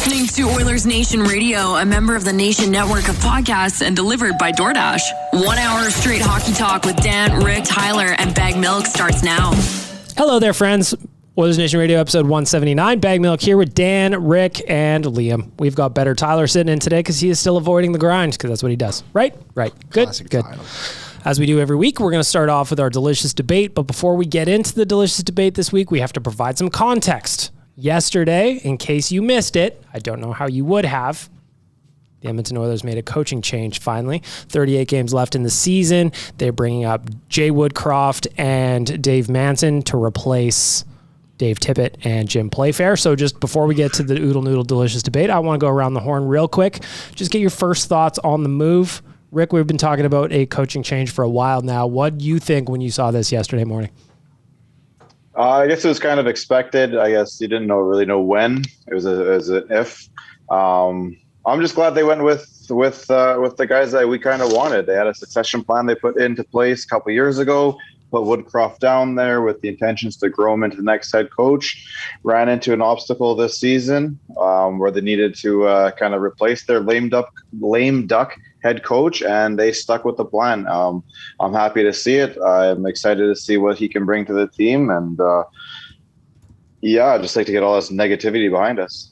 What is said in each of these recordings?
listening to Oilersnation Radio, a member of the Nation network of podcasts and delivered by DoorDash. 1 hour of straight hockey talk with Dan, Rick, Tyler, and Bag Milk starts now. Hello there, friends. Oilersnation Radio episode 179. Bag Milk here with Dan, Rick, and Liam. We've got better Tyler sitting in today because he is still avoiding the grind because that's what he does. Right? Good. Classic Good. Tyler. As we do every week, we're going to start off with our delicious debate. But before we get into the delicious debate this week, we have to provide some context. Yesterday, in case you missed it, I don't know how you would have, the Edmonton Oilers made a coaching change finally. 38 games left in the season. They're bringing up Jay Woodcroft and Dave Manson to replace Dave Tippett and Jim Playfair. So just before we get to the Oodle Noodle delicious debate, I want to go around the horn real quick. Just get your first thoughts on the move. Rick, we've been talking about a coaching change for a while now. What do you think when you saw this yesterday morning? I guess it was kind of expected. I guess you didn't really know when. It was an if. I'm just glad they went with the guys that we kind of wanted. They had a succession plan they put into place a couple of years ago. Put Woodcroft down there with the intentions to grow him into the next head coach. Ran into an obstacle this season where they needed to kind of replace their lame duck head coach, and they stuck with the plan. I'm happy to see it. I'm excited to see what he can bring to the team, and I'd just like to get all this negativity behind us.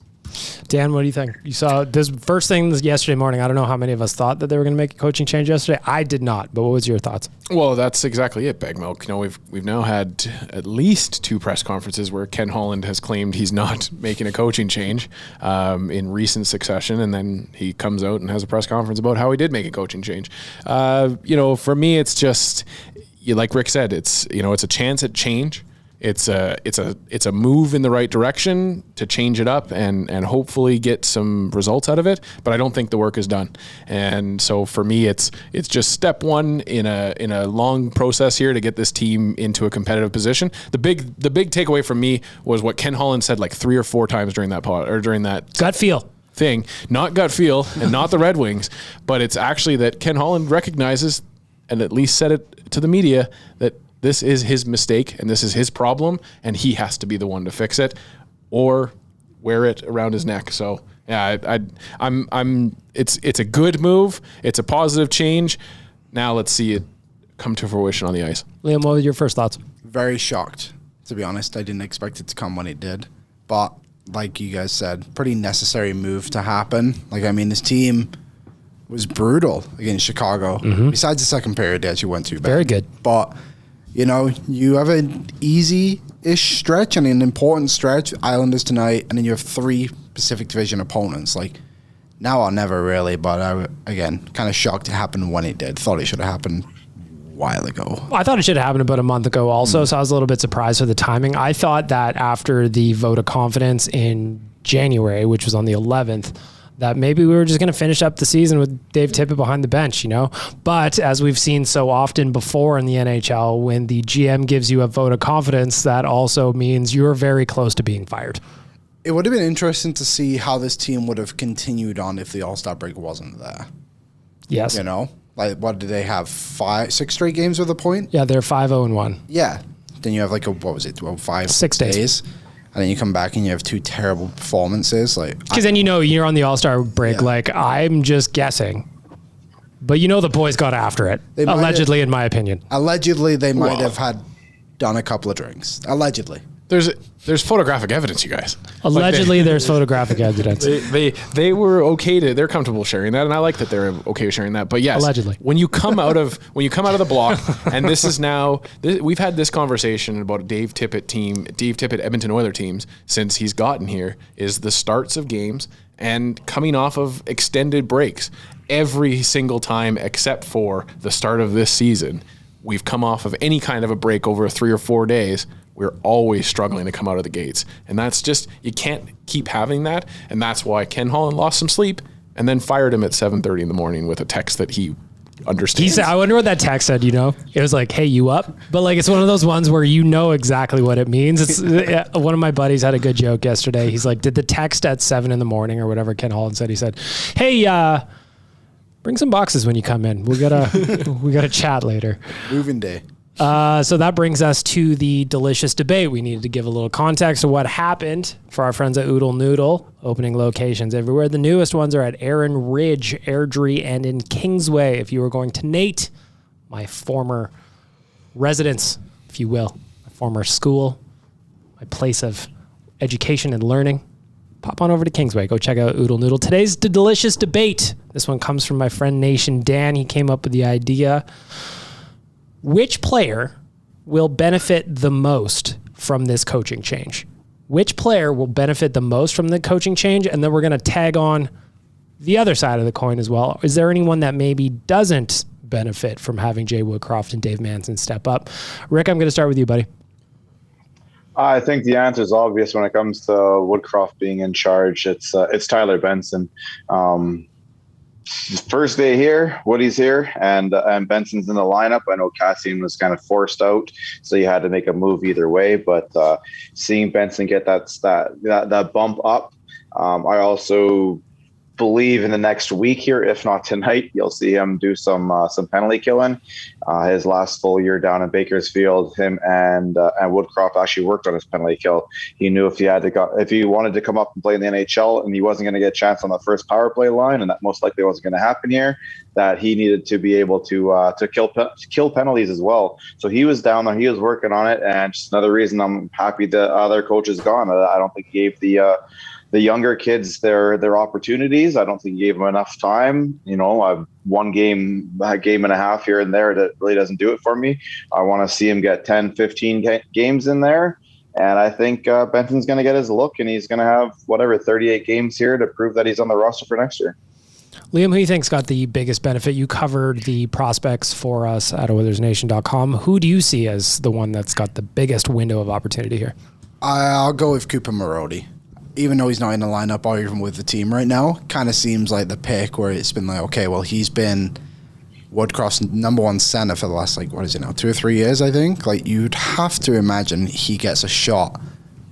Dan, what do you think? You saw this first thing yesterday morning. I don't know how many of us thought that they were going to make a coaching change yesterday. I did not, but what was your thoughts? Well, that's exactly it, Bag Milk. You know, we've now had at least 2 press conferences where Ken Holland has claimed he's not making a coaching change in recent succession, and then he comes out and has a press conference about how he did make a coaching change. For me, it's just like Rick said, it's a chance at change. It's a move in the right direction to change it up and hopefully get some results out of it. But I don't think the work is done. And so for me, it's just step one in a long process here to get this team into a competitive position. The big takeaway from me was what Ken Holland said like 3 or 4 times during that pod, or during that gut feel thing, not gut feel and not the Red Wings, but it's actually that Ken Holland recognizes and at least said it to the media that this is his mistake and this is his problem, and he has to be the one to fix it or wear it around his neck. So yeah, it's a good move. It's a positive change. Now let's see it come to fruition on the ice. Liam, what were your first thoughts? Very shocked, to be honest. I didn't expect it to come when it did. But like you guys said, pretty necessary move to happen. This team was brutal against Chicago. Mm-hmm. Besides the second period, they actually went too bad. Very good. But you have an easy-ish stretch and an important stretch, Islanders tonight, and then you have 3 Pacific Division opponents. Now or never, really, but again, kind of shocked it happened when it did. Thought it should have happened a while ago. I thought it should have happened about a month ago also, so I was a little bit surprised for the timing. I thought that after the vote of confidence in January, which was on the 11th, that maybe we were just going to finish up the season with Dave Tippett behind the bench, But as we've seen so often before in the NHL, when the GM gives you a vote of confidence, that also means you're very close to being fired. It would have been interesting to see how this team would have continued on if the All-Star break wasn't there. Yes. What do they have? 6 straight games with a point? Yeah, they're 5-0-1. Yeah. Then you have 6 days. And then you come back and you have 2 terrible performances. Because then you're on the All-Star break. Yeah. I'm just guessing. But the boys got after it. Allegedly, in my opinion. Allegedly, they might have done a couple of drinks. Allegedly. There's photographic evidence, you guys. Allegedly, there's photographic evidence. They were okay they're comfortable sharing that, and I like that they're okay with sharing that. But yes, allegedly, when you come out of the block, and this is now we've had this conversation about Dave Tippett Edmonton Oilers teams since he's gotten here, is the starts of games and coming off of extended breaks. Every single time except for the start of this season, we've come off of any kind of a break over 3 or 4 days. We're always struggling to come out of the gates. And that's just, you can't keep having that. And that's why Ken Holland lost some sleep and then fired him at 7:30 in the morning with a text that he understands. He said, I wonder what that text said, It was like, hey, you up? But it's one of those ones where exactly what it means. It's one of my buddies had a good joke yesterday. He's like, did the text at 7 in the morning or whatever Ken Holland said, he said, hey, bring some boxes when you come in. We gotta chat later. Moving day. So that brings us to the delicious debate. We needed to give a little context of what happened for our friends at Oodle Noodle, opening locations everywhere. The newest ones are at Erin Ridge, Airdrie, and in Kingsway. If you were going to Nate, my former residence, if you will, my former school, my place of education and learning, pop on over to Kingsway. Go check out Oodle Noodle. Today's the delicious debate. This one comes from my friend Nation Dan. He came up with the idea. Which player will benefit the most from this coaching change? Which player will benefit the most from the coaching change? And then we're going to tag on the other side of the coin as well. Is there anyone that maybe doesn't benefit from having Jay Woodcroft and Dave Manson step up? Rick, I'm going to start with you, buddy. I think the answer is obvious when it comes to Woodcroft being in charge. It's Tyler Benson. First day here, Woody's here, and Benson's in the lineup. I know Kassian was kind of forced out, so you had to make a move either way. But seeing Benson get that bump up, I also believe in the next week here, if not tonight, you'll see him do some penalty killing. His last full year down in Bakersfield, him and Woodcroft actually worked on his penalty kill. He knew if he wanted to come up and play in the NHL and he wasn't going to get a chance on the first power play line, and that most likely wasn't going to happen here, that he needed to be able to kill penalties as well. So he was down there, he was working on it, and just another reason I'm happy the other coach is gone. I don't think he gave the younger kids their opportunities. I don't think he gave them enough time. I've one game, a game and a half here and there that really doesn't do it for me. I want to see him get 10, 15 games in there. And I think Benson's going to get his look, and he's going to have 38 games here to prove that he's on the roster for next year. Liam, who do you think's got the biggest benefit? You covered the prospects for us at Oilersnation.com. Who do you see as the one that's got the biggest window of opportunity here? I'll go with Cooper Marody. Even though he's not in the lineup or even with the team right now, kind of seems like the pick where it's been like, okay, well, he's been Woodcroft's number one center for the last, 2 or 3 years, I think. You'd have to imagine he gets a shot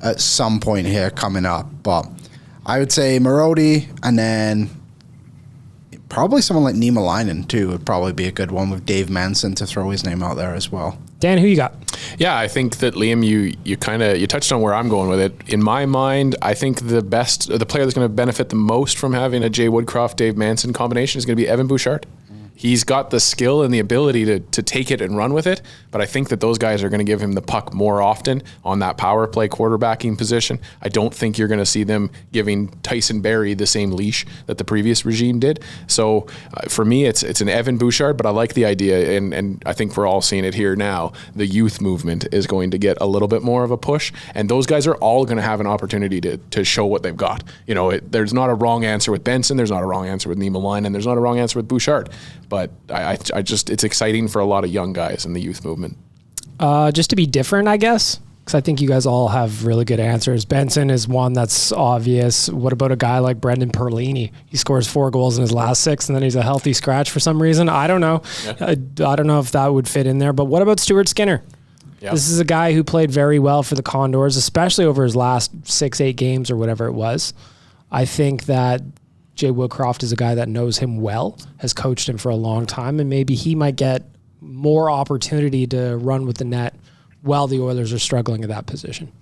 at some point here coming up. But I would say Marody, and then probably someone like Nima Leinen, too, would probably be a good one with Dave Manson to throw his name out there as well. Dan, who you got? Yeah, I think that Liam, you touched on where I'm going with it. In my mind, I think the player that's going to benefit the most from having a Jay Woodcroft, Dave Manson combination is going to be Evan Bouchard. He's got the skill and the ability to take it and run with it, but I think that those guys are going to give him the puck more often on that power play quarterbacking position. I don't think you're going to see them giving Tyson Barrie the same leash that the previous regime did. So for me, it's an Evan Bouchard, but I like the idea, and I think we're all seeing it here now. The youth movement is going to get a little bit more of a push, and those guys are all going to have an opportunity to show what they've got. There's not a wrong answer with Benson, there's not a wrong answer with Nima Leinen, and there's not a wrong answer with Bouchard. But I just it's exciting for a lot of young guys in the youth movement. Just to be different, I guess, because I think you guys all have really good answers. Benson is one that's obvious. What about a guy like Brendan Perlini? He scores 4 goals in his last 6, and then he's a healthy scratch for some reason. I don't know. Yeah. I don't know if that would fit in there. But what about Stuart Skinner? Yep. This is a guy who played very well for the Condors, especially over his last 6-8 games or whatever it was. I think that Jay Woodcroft is a guy that knows him well, has coached him for a long time, and maybe he might get more opportunity to run with the net while the Oilers are struggling at that position.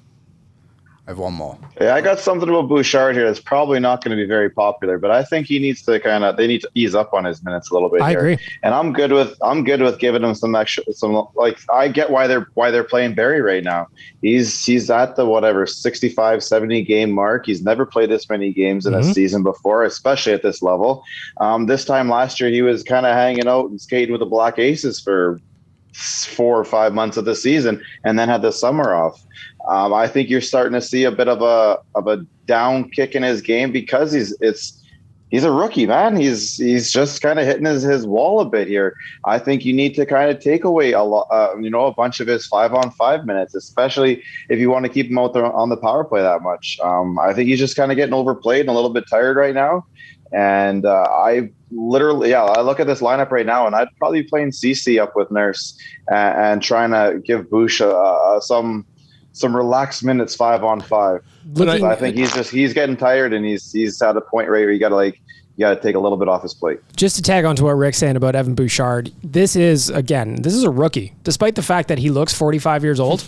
I have one more. Yeah, I got something about Bouchard here that's probably not going to be very popular, but I think he needs to they need to ease up on his minutes a little bit. I agree. And I'm good with giving him some extra, I get why they're playing Barrie right now. He's at the 65, 70 game mark. He's never played this many games in a season before, especially at this level. This time last year, he was kind of hanging out and skating with the Black Aces for 4 or 5 months of the season, and then had the summer off. I think you're starting to see a bit of a down kick in his game because he's a rookie, man. He's just kind of hitting his wall a bit here. I think you need to kind of take away a bunch of his 5-on-5 minutes, especially if you want to keep him out there on the power play that much. I think he's just kind of getting overplayed and a little bit tired right now. And I look at this lineup right now, and I'd probably be playing CC up with Nurse and trying to give Bush some relaxed minutes 5-on-5. But I think he's getting tired, and he's at a point where you got to you got to take a little bit off his plate. Just to tag on to what Rick's saying about Evan Bouchard, this is a rookie. Despite the fact that he looks 45 years old,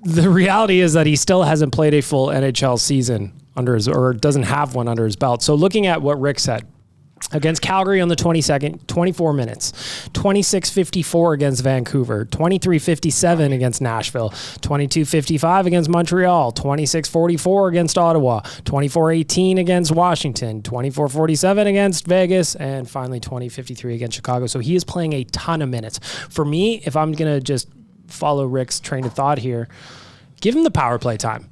the reality is that he still hasn't played a full NHL season or doesn't have one under his belt. So looking at what Rick said, against Calgary on the 22nd, 24 minutes, 26:54 against Vancouver, 23:57 against Nashville, 22:55 against Montreal, 26:44 against Ottawa, 24:18 against Washington, 24:47 against Vegas, and finally 20:53 against Chicago. So he is playing a ton of minutes. For me, if I'm going to just follow Rick's train of thought here, give him the power play time.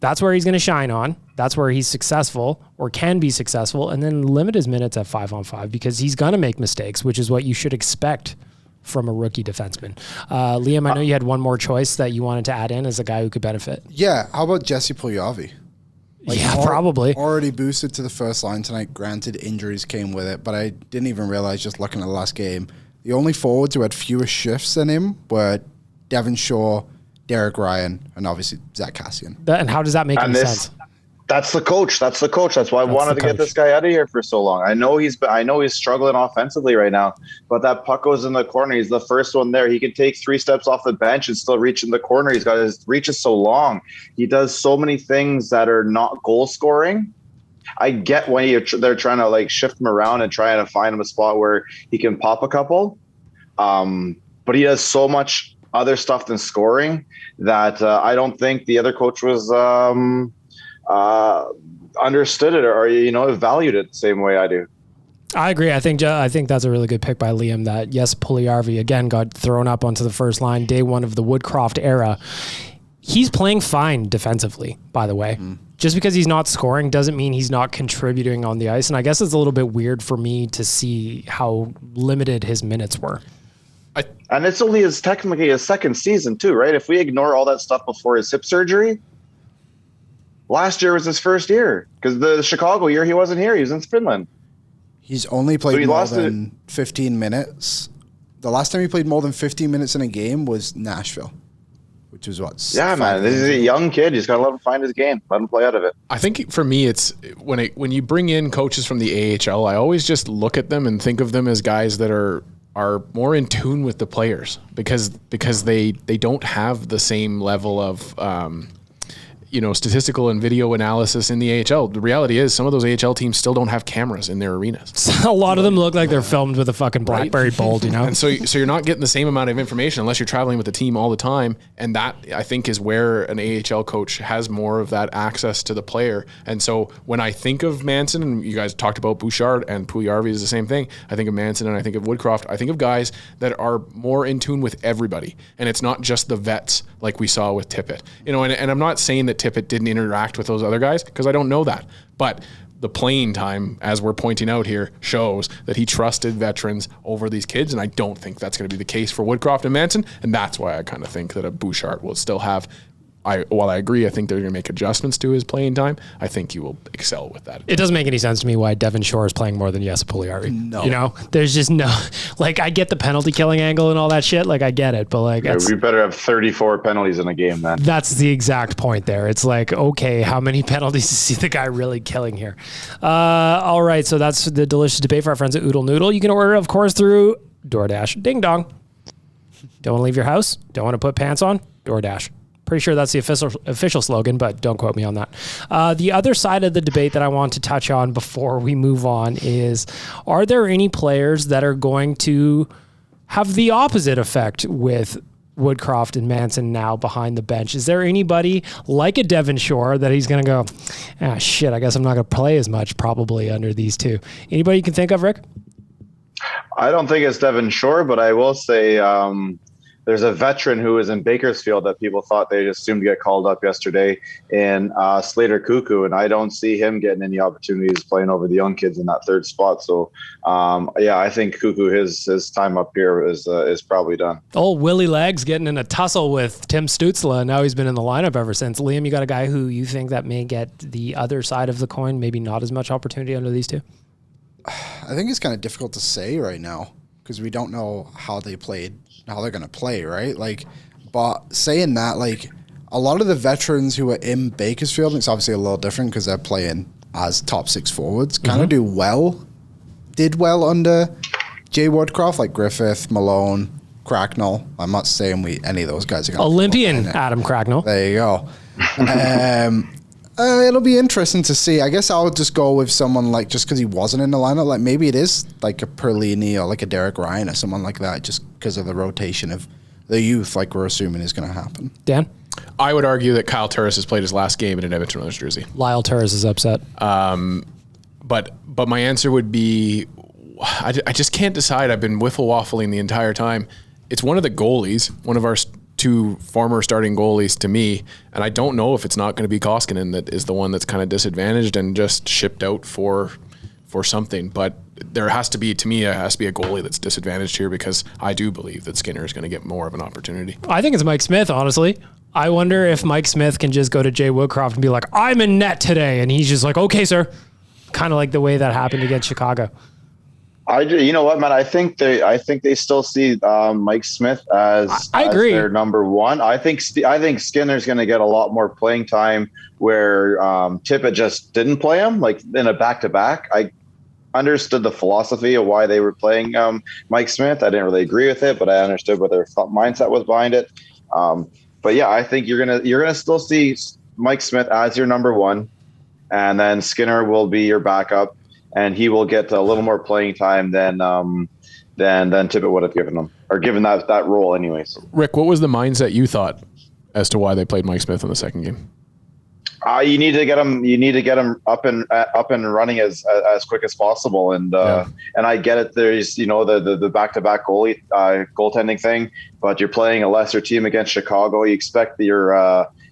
That's where he's going to shine on. That's where he's successful or can be successful, and then limit his minutes at 5-on-5 because he's going to make mistakes, which is what you should expect from a rookie defenseman. Liam, I know you had one more choice that you wanted to add in as a guy who could benefit. Yeah, how about Jesse Puljujarvi? Probably. Already boosted to the first line tonight. Granted, injuries came with it, but I didn't even realize just looking at the last game, the only forwards who had fewer shifts than him were Devon Shore, Derek Ryan, and obviously Zack Kassian. And how does that make any sense? That's the coach. That's why I wanted to get this guy out of here for so long. I know he's struggling offensively right now, but that puck goes in the corner. He's the first one there. He can take 3 steps off the bench and still reach in the corner. His reach is so long. He does so many things that are not goal scoring. I get when they're trying to like shift him around and trying to find him a spot where he can pop a couple. But he does so much other stuff than scoring that I don't think the other coach was understood it or valued it the same way I do. I agree. I think that's a really good pick by Liam. That yes, Puljujarvi again got thrown up onto the first line day one of the Woodcroft era. He's playing fine defensively, by the way. Just because he's not scoring doesn't mean he's not contributing on the ice. And I guess it's a little bit weird for me to see how limited his minutes were. And it's only technically his second season too, right? If we ignore all that stuff before his hip surgery, last year was his first year because the Chicago year he wasn't here. He was in Finland. He's only played more than 15 minutes. The last time he played more than 15 minutes in a game was Nashville, which was what? Yeah, man. This is a young kid. You just got to let him find his game. Let him play out of it. I think for me, it's when you bring in coaches from the AHL, I always just look at them and think of them as guys that are more in tune with the players because they don't have the same level of statistical and video analysis in the AHL. The reality is some of those AHL teams still don't have cameras in their arenas. A lot of them look like they're filmed with a fucking BlackBerry Bold, And so you're not getting the same amount of information unless you're traveling with the team all the time. And that, I think, is where an AHL coach has more of that access to the player. And so when I think of Manson, and you guys talked about Bouchard and Puljujarvi is the same thing, I think of Manson and I think of Woodcroft. I think of guys that are more in tune with everybody. And it's not just the vets like we saw with Tippett. And I'm not saying that Tippett didn't interact with those other guys because I don't know that. But the playing time, as we're pointing out here, shows that he trusted veterans over these kids, and I don't think that's going to be the case for Woodcroft and Manson, and that's why I kind of think that a Bouchard will still have while I agree, I think they're going to make adjustments to his playing time. I think he will excel with that. It doesn't make any sense to me why Devon Shore is playing more than Jesse Puljujarvi. No. There's just no, I get the penalty killing angle and all that shit. I get it, but we better have 34 penalties in a game then. That's the exact point there. It's okay, how many penalties is the guy really killing here? All right, so that's the delicious debate for our friends at Oodle Noodle. You can order, of course, through DoorDash. Ding dong. Don't want to leave your house? Don't want to put pants on? DoorDash. Pretty sure that's the official slogan, but don't quote me on that. The other side of the debate that I want to touch on before we move on is, are there any players that are going to have the opposite effect with Woodcroft and Manson now behind the bench? Is there anybody like a Devon Shore that he's going to go, shit, I guess I'm not going to play as much probably under these two? Anybody you can think of, Rick? I don't think it's Devon Shore, but I will say there's a veteran who was in Bakersfield that people thought they'd assumed to get called up yesterday in Slater Cuckoo, and I don't see him getting any opportunities playing over the young kids in that third spot. So, I think Cuckoo, his time up here is probably done. Old Willie Legs getting in a tussle with Tim Stützle, and now he's been in the lineup ever since. Liam, you got a guy who you think that may get the other side of the coin, maybe not as much opportunity under these two? I think it's kind of difficult to say right now because we don't know how they're going to play, right? But saying that, a lot of the veterans who are in Bakersfield, it's obviously a little different because they're playing as top six forwards kind of did well under Jay Woodcroft, like Griffith, Malone, Cracknell. I'm not saying any of those guys are going to Olympian Adam Cracknell. There you go. It'll be interesting to see. I guess I'll just go with someone like, just because he wasn't in the lineup, like maybe it is like a Perlini or like a Derek Ryan or someone like that, just because of the rotation of the youth, like we're assuming is going to happen. Dan? I would argue that Kyle Turris has played his last game in an Edmonton Oilers jersey. Lyle Turris is upset. But my answer would be, I just can't decide. I've been wiffle-waffling the entire time. It's one of the goalies, one of our two former starting goalies to me, and I don't know if it's not going to be Koskinen that is the one that's kind of disadvantaged and just shipped out for something. But there has to be, to me, a goalie that's disadvantaged here, because I do believe that Skinner is going to get more of an opportunity. I think it's Mike Smith, honestly. I wonder if Mike Smith can just go to Jay Woodcroft and be like, I'm in net today. And he's just like, okay, sir. Kind of like the way that happened against Chicago. You know what, man? I think they still see Mike Smith as their number one. I think Skinner's going to get a lot more playing time where Tippett just didn't play him, like in a back-to-back. I understood the philosophy of why they were playing Mike Smith. I didn't really agree with it, but I understood what their mindset was behind it. But yeah, I think you're gonna still see Mike Smith as your number one, and then Skinner will be your backup. And he will get a little more playing time than Tippett would have given him, or given that role anyways. Rick, what was the mindset you thought as to why they played Mike Smith in the second game? You need to get him. You need to get him up and running as quick as possible. And I get it. There's the back-to-back goaltending thing, but you're playing a lesser team against Chicago. You expect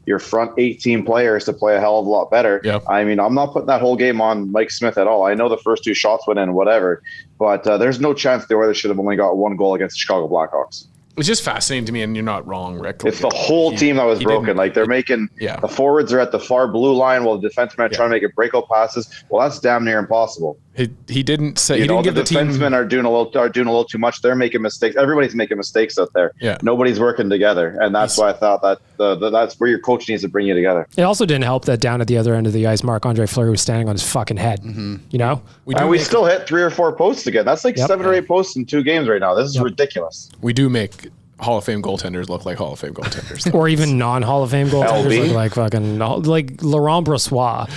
your front 18 players to play a hell of a lot better. Yep. I mean, I'm not putting that whole game on Mike Smith at all. I know the first two shots went in, whatever, but there's no chance the Oilers should have only got one goal against the Chicago Blackhawks. It's just fascinating to me, and you're not wrong, Rick. It's the whole team that was broken. Like they're making the forwards are at the far blue line while the defensemen are trying to make breakout passes. Well, that's damn near impossible. He didn't say he didn't give the defensemen team are doing a little too much. They're making mistakes. Everybody's making mistakes out there. Yeah. Nobody's working together, and that's why I thought that that's where your coach needs to bring you together. It also didn't help that down at the other end of the ice, Marc-Andre Fleury was standing on his fucking head. Mm-hmm. You know, we still hit 3 or 4 posts again. That's like 7 or 8 posts in 2 games right now. This is ridiculous. We do make Hall of Fame goaltenders look like Hall of Fame goaltenders. Or even non-Hall of Fame goaltenders look like fucking like Laurent Brossoit.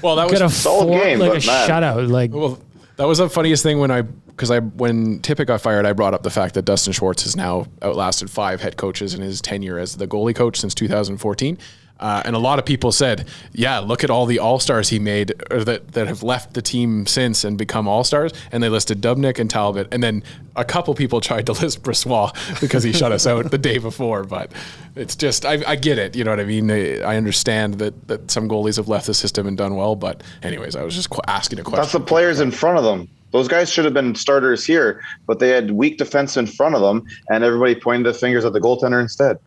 Well, that was a solid game, like but a shutout. Well, that was the funniest thing when Tippett got fired, I brought up the fact that Dustin Schwartz has now outlasted 5 head coaches in his tenure as the goalie coach since 2014. And a lot of people said, yeah, look at all the all-stars he made that have left the team since and become all-stars. And they listed Dubnyk and Talbot. And then a couple people tried to list Brossoit because he shut us out the day before. But it's just, I get it. You know what I mean? I understand that some goalies have left the system and done well. But anyways, I was just asking a question. That's the players in front of them. Those guys should have been starters here, but they had weak defense in front of them, and everybody pointed the fingers at the goaltender instead.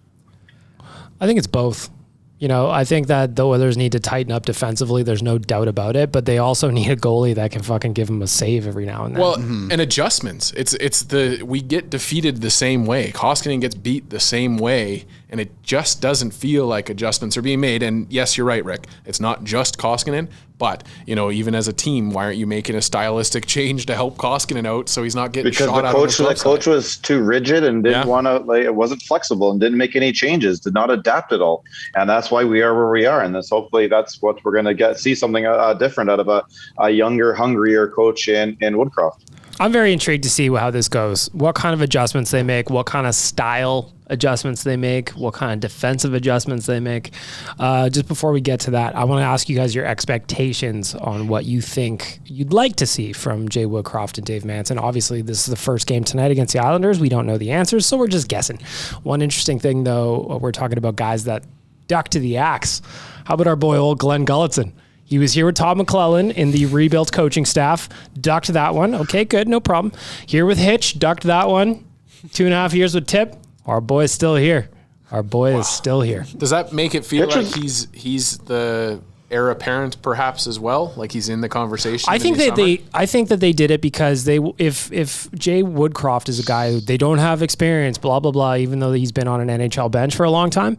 I think it's both. You know, I think that the Oilers need to tighten up defensively. There's no doubt about it, but they also need a goalie that can fucking give them a save every now and then. Well, and adjustments. We get defeated the same way. Koskinen gets beat the same way, and it just doesn't feel like adjustments are being made. And yes, you're right, Rick. It's not just Koskinen, but even as a team, why aren't you making a stylistic change to help Koskinen out so he's not getting shot out? Because the coach was too rigid and didn't want to. It wasn't flexible and didn't make any changes. Did not adapt at all, and that's why we are where we are. And hopefully that's what we're going to see something different out of a younger, hungrier coach in Woodcroft. I'm very intrigued to see how this goes. What kind of adjustments they make, what kind of style adjustments they make, what kind of defensive adjustments they make. Just before we get to that, I want to ask you guys your expectations on what you think you'd like to see from Jay Woodcroft and Dave Manson. Obviously, this is the first game tonight against the Islanders. We don't know the answers, so we're just guessing. One interesting thing, though, we're talking about guys that duck to the axe. How about our boy, old Glenn Gulletson? He was here with Todd McClellan in the rebuilt coaching staff. Ducked that one. Okay, good, no problem. Here with Hitch, ducked that one. 2.5 years with Tip. Our boy is still here. Our boy is still here. Does that make it feel like he's the heir apparent, perhaps, as well? Like he's in the conversation? I think that they did it because if Jay Woodcroft is a guy who they don't have experience, blah blah blah, even though he's been on an NHL bench for a long time,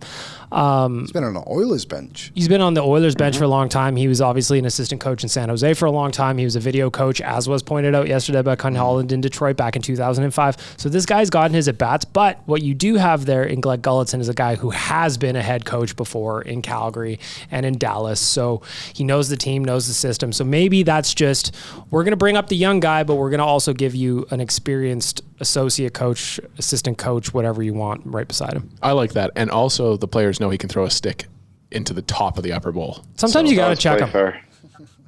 He's been on the Oilers bench. He's been on the Oilers bench for a long time. He was obviously an assistant coach in San Jose for a long time. He was a video coach, as was pointed out yesterday by Ken Holland in Detroit back in 2005. So this guy's gotten his at-bats, but what you do have there in Greg Gulutzan is a guy who has been a head coach before in Calgary and in Dallas. So he knows the team, knows the system. So maybe that's just, we're going to bring up the young guy, but we're going to also give you an experienced associate coach, assistant coach, whatever you want right beside him. I like that. And also the players know he can throw a stick into the top of the upper bowl. Sometimes you got to check him.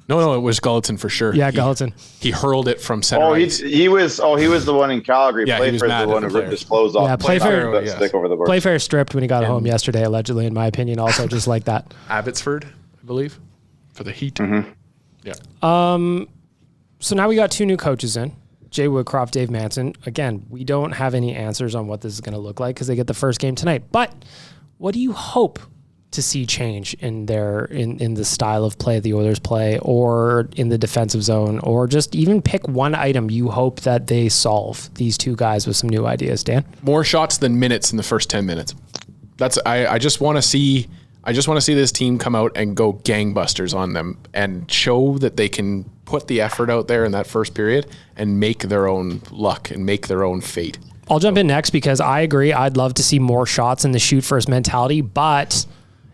No, it was Gulutzan for sure. Yeah, Gulutzan. He hurled it from center. He was the one in Calgary. Yeah, Playfair's the one who ripped his clothes off. Yeah, Playfair, stick over the bar. Playfair stripped when he got home yesterday, allegedly, in my opinion, also just like that. Abbotsford, I believe, for the Heat. Mm-hmm. Yeah. So now we got two new coaches in. Jay Woodcroft, Dave Manson. Again, we don't have any answers on what this is going to look like because they get the first game tonight. But what do you hope to see change in the style of play the Oilers play, or in the defensive zone, or just even pick one item you hope that they solve, these two guys, with some new ideas, Dan? More shots than minutes in the first 10 minutes. I just want to see this team come out and go gangbusters on them and show that they can put the effort out there in that first period and make their own luck and make their own fate. I'll jump in next because I agree. I'd love to see more shots in the shoot first mentality, but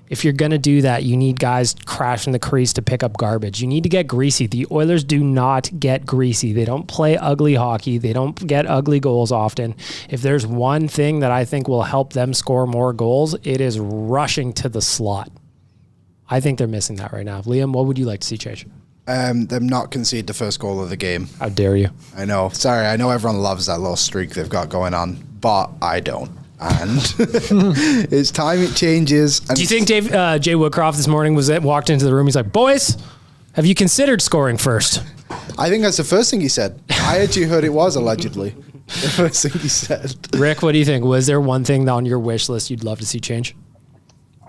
if you're going to do that, you need guys crashing the crease to pick up garbage. You need to get greasy. The Oilers do not get greasy. They don't play ugly hockey. They don't get ugly goals often. If there's one thing that I think will help them score more goals, it is rushing to the slot. I think they're missing that right now. Liam, what would you like to see change? Them not concede the first goal of the game. How dare you? I know. Sorry, I know everyone loves that little streak they've got going on, but I don't. And it's time it changes. And do you think Jay Woodcroft this morning walked into the room? He's like, "Boys, have you considered scoring first?" I think that's the first thing he said. I actually heard it was allegedly the first thing he said. Rick, what do you think? Was there one thing on your wish list you'd love to see change?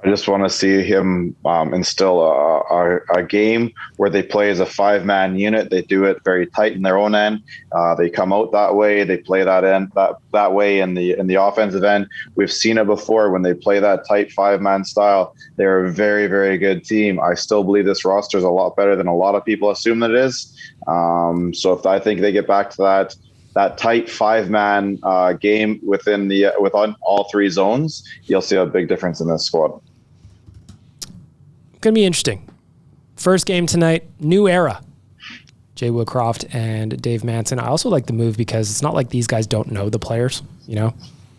I just want to see him instill a game where they play as a 5-man unit. They do it very tight in their own end. They come out that way. They play that way in the offensive end. We've seen it before when they play that tight 5-man style. They're a very, very good team. I still believe this roster is a lot better than a lot of people assume that it is. So if I think they get back to that tight 5-man game within all three zones, you'll see a big difference in this squad. Going to be interesting. First game tonight, new era. Jay Woodcroft and Dave Manson. I also like the move because it's not like these guys don't know the players, you know?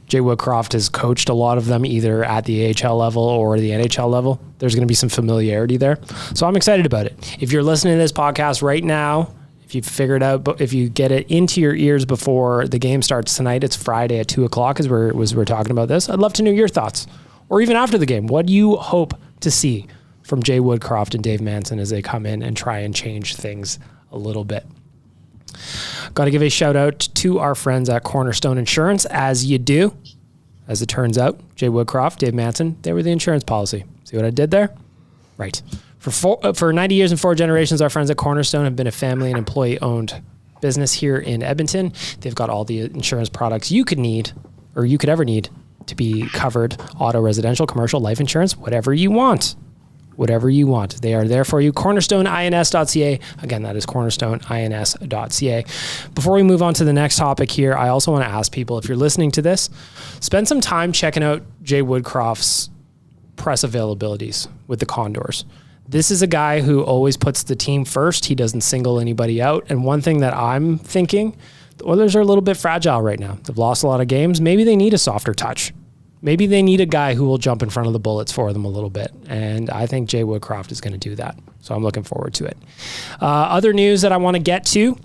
Jay Woodcroft has coached a lot of them either at the AHL level or the NHL level. There's going to be some familiarity there. So I'm excited about it. If you're listening to this podcast right now, if you figure it out, but if you get it into your ears before the game starts tonight, it's Friday at 2:00 as we're talking about this. I'd love to know your thoughts. Or even after the game, what do you hope to see from Jay Woodcroft and Dave Manson as they come in and try and change things a little bit? Got to give a shout out to our friends at Cornerstone Insurance, as you do. As it turns out, Jay Woodcroft, Dave Manson, they were the insurance policy. See what I did there? Right. For 90 years and 4 generations, our friends at Cornerstone have been a family and employee-owned business here in Edmonton. They've got all the insurance products you could need, or you could ever need, to be covered: auto, residential, commercial, life insurance, whatever you want. Whatever you want. They are there for you. CornerstoneINS.ca. Again, that is CornerstoneINS.ca. Before we move on to the next topic here, I also want to ask people, if you're listening to this, spend some time checking out Jay Woodcroft's press availabilities with the Condors. This is a guy who always puts the team first. He doesn't single anybody out. And one thing that I'm thinking, the Oilers are a little bit fragile right now. They've lost a lot of games. Maybe they need a softer touch. Maybe they need a guy who will jump in front of the bullets for them a little bit. And I think Jay Woodcroft is going to do that. So I'm looking forward to it. Other news that I want to get to.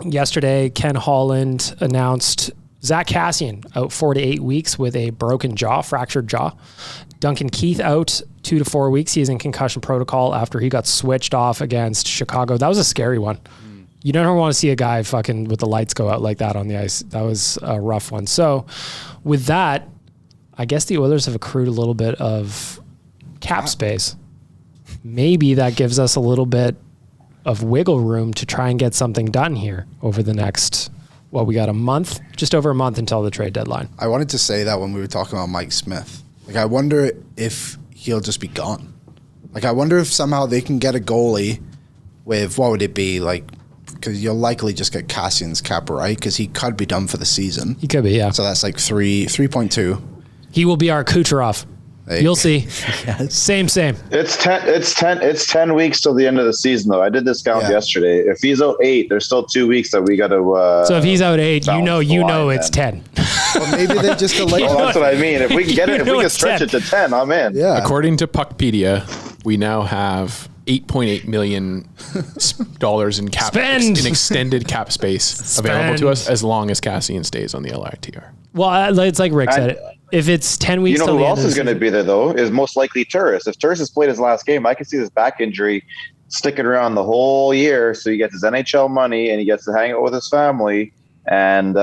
Yesterday, Ken Holland announced Zack Kassian out 4 to 8 weeks with a broken jaw, fractured jaw. Duncan Keith out 2 to 4 weeks. He is in concussion protocol after he got switched off against Chicago. That was a scary one. You don't ever want to see a guy fucking with the lights go out like that on the ice. That was a rough one. So with that, I guess the Oilers have accrued a little bit of cap space. Maybe that gives us a little bit of wiggle room to try and get something done here over the next, we got a month, just over a month until the trade deadline. I wanted to say that when we were talking about Mike Smith. Like, I wonder if he'll just be gone. Like, I wonder if somehow they can get a goalie with, what would it be, like, because you'll likely just get Kassian's cap, right? Because he could be done for the season. He could be, yeah. So that's like 3.2. He will be our Kucherov. You'll see. Yes. Same. It's 10 weeks till the end of the season, though. I did this count yesterday. If he's out 8, there's still 2 weeks that we got to. So if he's out 8, you know it's 10. Well, maybe they just delay. Well, that's what I mean. If we can get it, if we can stretch it to 10, I'm in. Yeah. According to Puckpedia, we now have $8.8 million in cap in extended cap space available to us as long as Kassian stays on the LITR. Well, it's like Rick said. If it's 10 weeks, you know who else is going to be there though? Is most likely Turris. If Turris has played his last game, I can see this back injury sticking around the whole year. So he gets his NHL money and he gets to hang out with his family, and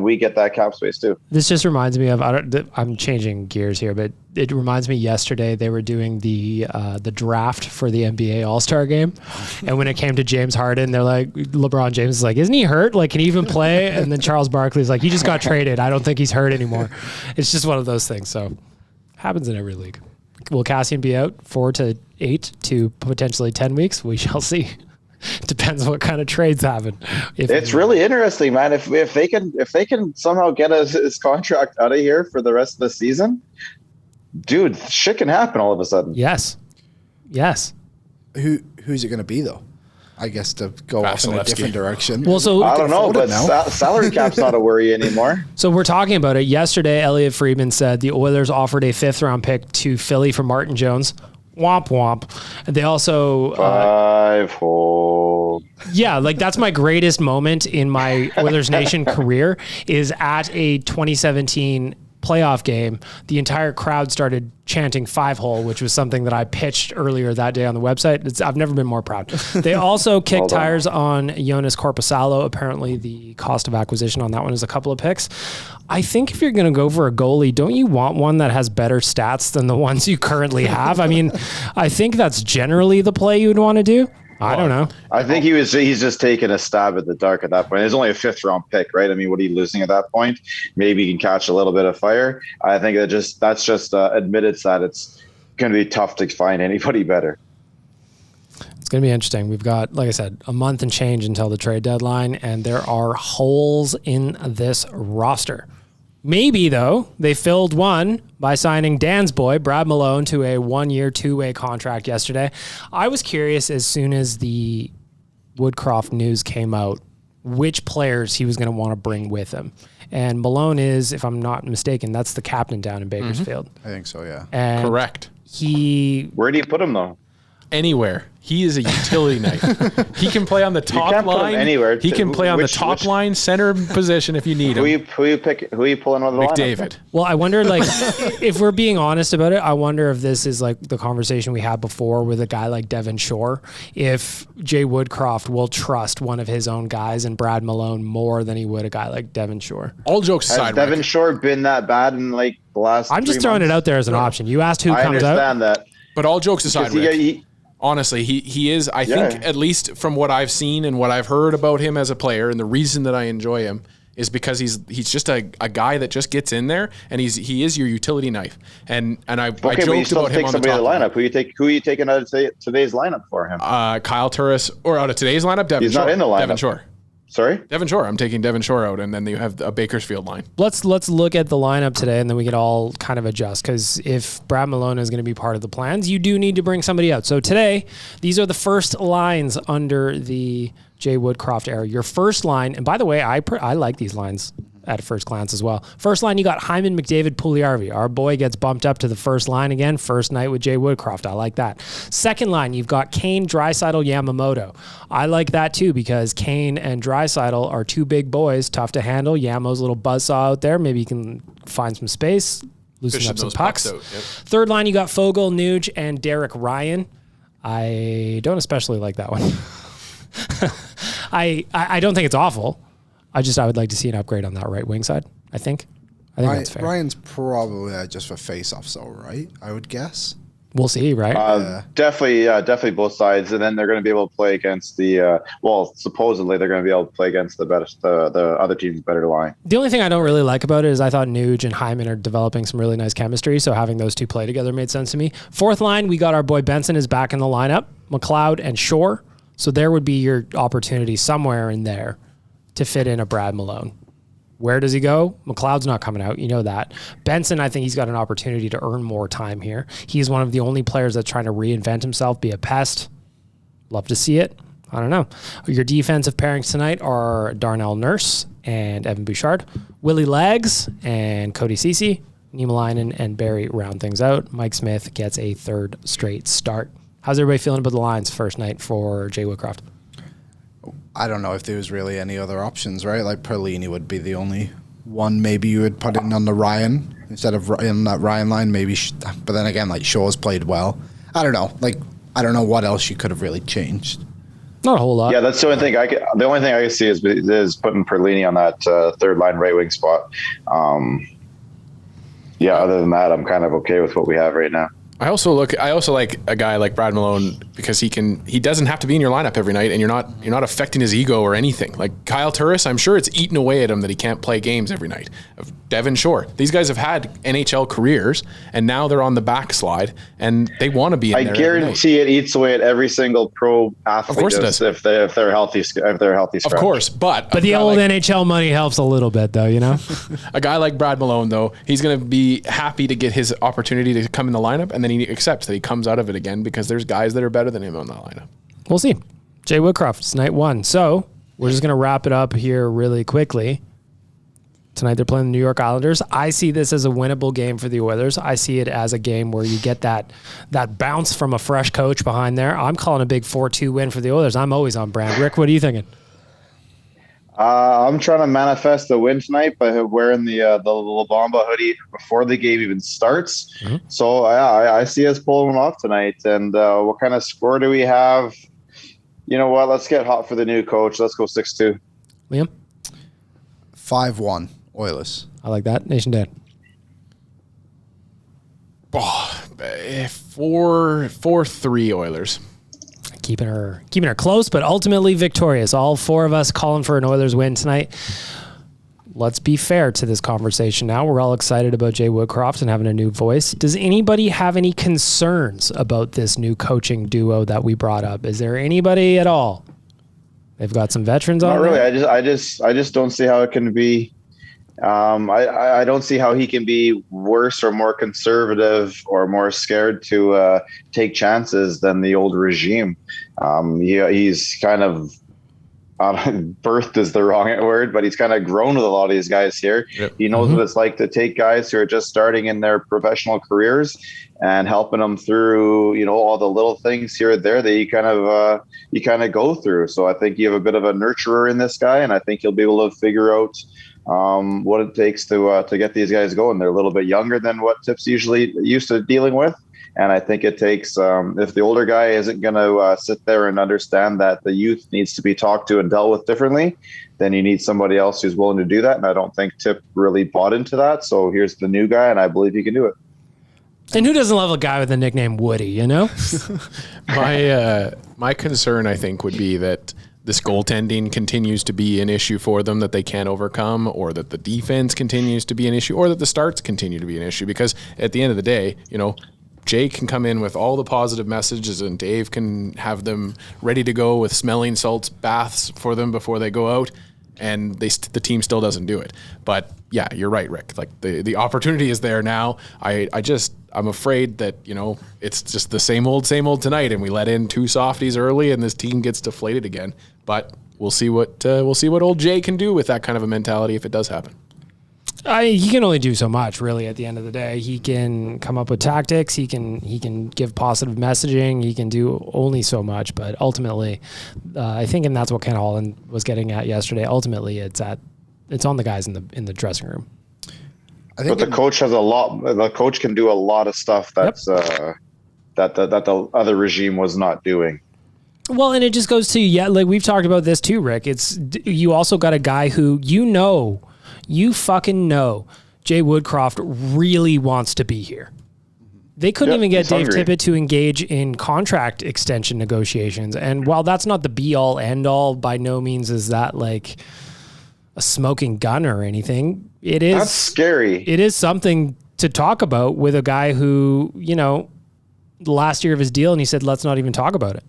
we get that cap space too. This just reminds me of I'm changing gears here, but it reminds me yesterday they were doing the draft for the NBA All-Star game, and when it came to James Harden, they're like, LeBron James is like, isn't he hurt? Like, can he even play? And then Charles Barkley's like, he just got traded. I don't think he's hurt anymore. It's just one of those things. So happens in every league. Will Kassian be out 4 to 8 to potentially 10 weeks? We shall see. Depends what kind of trades happen. It's really interesting, man. If they can somehow get his contract out of here for the rest of the season, dude, shit can happen all of a sudden. Yes. Who's it going to be though? I guess to go off in a different direction. Well, so I don't know, but salary cap's not a worry anymore. So we're talking about it. Yesterday, Elliot Friedman said the Oilers offered a 5th round pick to Philly for Martin Jones. Womp womp. And they also 5-hole. Yeah, like that's my greatest moment in my Oilers Nation career is at a 2017 playoff game. The entire crowd started chanting 5-hole, which was something that I pitched earlier that day on the website. I've never been more proud. They also kicked tires on Jonas Korpisalo. Apparently the cost of acquisition on that one is a couple of picks. I think if you're going to go for a goalie, don't you want one that has better stats than the ones you currently have? I mean, I think that's generally the play you would want to do. I don't know. I think he's just taking a stab at the dark at that point. It's only a 5th round pick, right? I mean, what are you losing at that point? Maybe he can catch a little bit of fire. I think that's just admitted that it's going to be tough to find anybody better. It's going to be interesting. We've got, like I said, a month and change until the trade deadline, and there are holes in this roster. Maybe, though, they filled one by signing Dan's boy, Brad Malone, to a 1-year, 2-way contract yesterday. I was curious as soon as the Woodcroft news came out, which players he was going to want to bring with him. And Malone is, if I'm not mistaken, that's the captain down in Bakersfield. I think so, yeah. And correct. Where do you put him, though? Anywhere. He is a utility knife. He can play on the top line. Anywhere. He can play on the top line center position if you need him. Who you pulling on the line? McDavid. Well, I wonder, like, if we're being honest about it, I wonder if this is like the conversation we had before with a guy like Devin Shore. If Jay Woodcroft will trust one of his own guys and Brad Malone more than he would a guy like Devin Shore. All jokes aside, has Devin Shore been that bad in like the last? I'm just throwing it out there as an option. You asked who comes out. I understand that. But all jokes aside, Rick, honestly, he is, I think, at least from what I've seen and what I've heard about him as a player, and the reason that I enjoy him is because he's just a guy that just gets in there, and he is your utility knife. And I joked about him on the top lineup. Who are you taking out of today's lineup for him? Kyle Turris, or out of today's lineup, Devin Shore. He's not in the lineup. Devin Shore. Sorry? Devin Shore. I'm taking Devin Shore out, and then you have a Bakersfield line. Let's look at the lineup today, and then we can all kind of adjust, because if Brad Malone is going to be part of the plans, you do need to bring somebody out. So today, these are the first lines under the Jay Woodcroft era. Your first line, and by the way, I like these lines at first glance as well. First line, you got Hyman, McDavid, Puljujarvi. Our boy gets bumped up to the first line again. First night with Jay Woodcroft. I like that. Second line, you've got Kane, Draisaitl, Yamamoto. I like that too, because Kane and Draisaitl are two big boys, tough to handle. Yamo's a little buzzsaw out there. Maybe you can find some space, loosen up some pucks. Yep. Third line, you got Fogle, Nuge, and Derek Ryan. I don't especially like that one. I don't think it's awful. I would like to see an upgrade on that right wing side, I think that's fair. Ryan's probably just for face-offs, though, right? I would guess. We'll see, right? Definitely both sides, and then they're going to be able to play against the. Supposedly they're going to be able to play against the other team's better line. The only thing I don't really like about it is I thought Nuge and Hyman are developing some really nice chemistry, so having those two play together made sense to me. Fourth line, we got our boy Benson is back in the lineup, McLeod and Shore, so there would be your opportunity somewhere in there to fit in a Brad Malone. Where does he go? McLeod's not coming out. You know that. Benson, I think he's got an opportunity to earn more time here. He's one of the only players that's trying to reinvent himself, be a pest. Love to see it. I don't know. Your defensive pairings tonight are Darnell Nurse and Evan Bouchard, Willie Legs and Cody Ceci, Niemelainen and Barry round things out. Mike Smith gets a third straight start. How's everybody feeling about the Lions first night for Jay Woodcroft? I don't know if there was really any other options, right? Like Perlini would be the only one. Maybe you would put in on the Ryan instead of in that Ryan line. Maybe, but then again, like Shaw's played well. I don't know. Like I don't know what else you could have really changed. Not a whole lot. Yeah, that's the only thing I can see is putting Perlini on that third line right wing spot. Other than that, I'm kind of okay with what we have right now. I also like a guy like Brad Malone because he doesn't have to be in your lineup every night, and you're not affecting his ego or anything. Like Kyle Turris, I'm sure it's eaten away at him that he can't play games every night. Devin Shore, these guys have had NHL careers, and now they're on the backslide, and they want to be in there. I guarantee it eats away at every single pro athlete. Of course it does. If they're healthy. Of course, but the old NHL money helps a little bit, though. You know, a guy like Brad Malone, though, he's going to be happy to get his opportunity to come in the lineup, and then he accepts that he comes out of it again because there's guys that are better than him on that lineup. We'll see. Jay Woodcroft, it's night one. So we're just going to wrap it up here really quickly. Tonight they're playing the New York Islanders. I see this as a winnable game for the Oilers. I see it as a game where you get that bounce from a fresh coach behind there. I'm calling a big 4-2 win for the Oilers. I'm always on brand. Rick, what are you thinking? I'm trying to manifest the win tonight by wearing the La Bamba hoodie before the game even starts. Mm-hmm. So I see us pulling one off tonight. And what kind of score do we have? You know what? Let's get hot for the new coach. Let's go 6-2. Liam? 5-1 Oilers. I like that. Nation Dad. 4-3 Oilers. Keeping her close, but ultimately victorious. All four of us calling for an Oilers win tonight. Let's be fair to this conversation now. We're all excited about Jay Woodcroft and having a new voice. Does anybody have any concerns about this new coaching duo that we brought up? Is there anybody at all? They've got some veterans on. Not really. I just don't see how it can be. I don't see how he can be worse or more conservative or more scared to take chances than the old regime. He's kind of birthed is the wrong word, but he's kind of grown with a lot of these guys here. Yep. He knows what it's like to take guys who are just starting in their professional careers and helping them through, all the little things here and there that you kind of go through. So I think you have a bit of a nurturer in this guy, and I think he'll be able to figure out what it takes to get these guys going. They're a little bit younger than what Tip's usually used to dealing with. And I think it takes, if the older guy isn't going to sit there and understand that the youth needs to be talked to and dealt with differently, then you need somebody else who's willing to do that. And I don't think Tip really bought into that. So here's the new guy, and I believe he can do it. And who doesn't love a guy with the nickname Woody, My concern, I think, would be that this goaltending continues to be an issue for them that they can't overcome, or that the defense continues to be an issue, or that the starts continue to be an issue. Because at the end of the day, Jay can come in with all the positive messages, and Dave can have them ready to go with smelling salts baths for them before they go out, and the team still doesn't do it. But yeah, you're right, Rick. Like the opportunity is there now. I'm afraid that it's just the same old tonight, and we let in two softies early, and this team gets deflated again. But we'll see what old Jay can do with that kind of a mentality if it does happen. He can only do so much, really. At the end of the day, he can come up with tactics. He can give positive messaging. He can do only so much. But ultimately, I think, and that's what Ken Holland was getting at yesterday. Ultimately, it's on the guys in the dressing room. But the coach has a lot. The coach can do a lot of stuff that's that the other regime was not doing. Well, and it just goes to like we've talked about this too, Rick. It's you also got a guy who you fucking know Jay Woodcroft really wants to be here. They couldn't even get Dave hungry. Tippett to engage in contract extension negotiations. And while that's not the be all end all, by no means is that like a smoking gun or anything. It is. That's scary. It is something to talk about with a guy who, the last year of his deal, and he said, let's not even talk about it.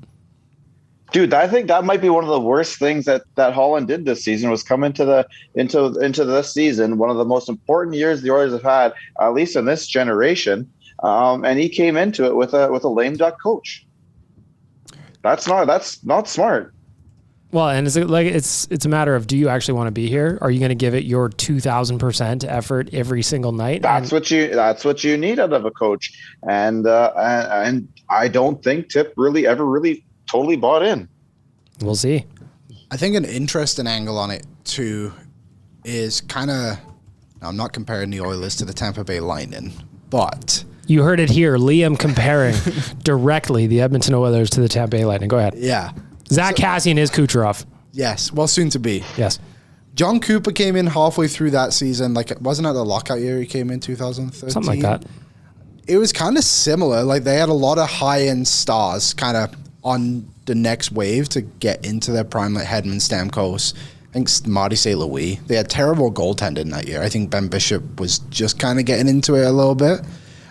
Dude, I think that might be one of the worst things that Holland did this season, was come into this season, one of the most important years the Oilers have had, at least in this generation. And he came into it with a lame duck coach. That's not smart. Well, and it's a matter of, do you actually want to be here? Are you going to give it your 2,000% effort every single night? That's what you need out of a coach. And I don't think Tip really totally bought in. We'll see. I think an interesting angle on it too is kind of, I'm not comparing the Oilers to the Tampa Bay Lightning, but you heard it here. Liam comparing directly the Edmonton Oilers to the Tampa Bay Lightning. Go ahead. yeah. Zach Kassian is Kucherov. Yes. Well, soon to be. Yes. John Cooper came in halfway through that season. Like, wasn't it the lockout year he came in 2013? Something like that. It was kind of similar. Like, they had a lot of high-end stars kind of on the next wave to get into their prime, like Hedman, Stamkos, I think Marty St. Louis. They had terrible goaltending that year. I think Ben Bishop was just kind of getting into it a little bit.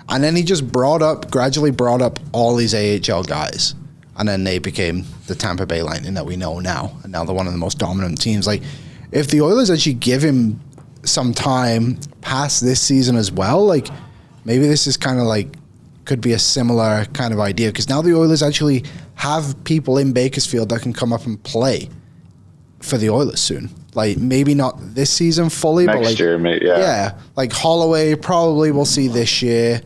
And then he just gradually brought up all these AHL guys. And then they became the Tampa Bay Lightning that we know now. And now they're one of the most dominant teams. Like, if the Oilers actually give him some time past this season as well, like, maybe this is kind of like, could be a similar kind of idea. Because now the Oilers actually have people in Bakersfield that can come up and play for the Oilers soon. Like, maybe not this season fully, but like, year, maybe, yeah. Yeah, like Holloway probably we'll see this year.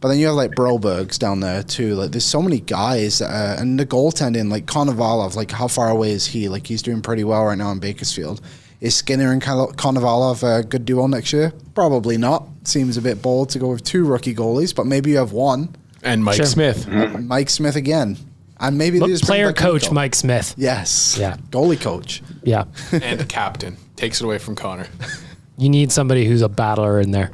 But then you have like Broberg's down there too. Like, there's so many guys, and the goaltending, like Konovalov, like how far away is he? Like, he's doing pretty well right now in Bakersfield. Is Skinner and Konovalov a good duo next year? Probably not. Seems a bit bold to go with two rookie goalies, but maybe you have one. And Mike Sure. Smith. Mm-hmm. Mike Smith again. And maybe they just bring Player back coach Nico. Mike Smith. Yes. Yeah. Goalie coach. Yeah. And a captain. Takes it away from Connor. You need somebody who's a battler in there.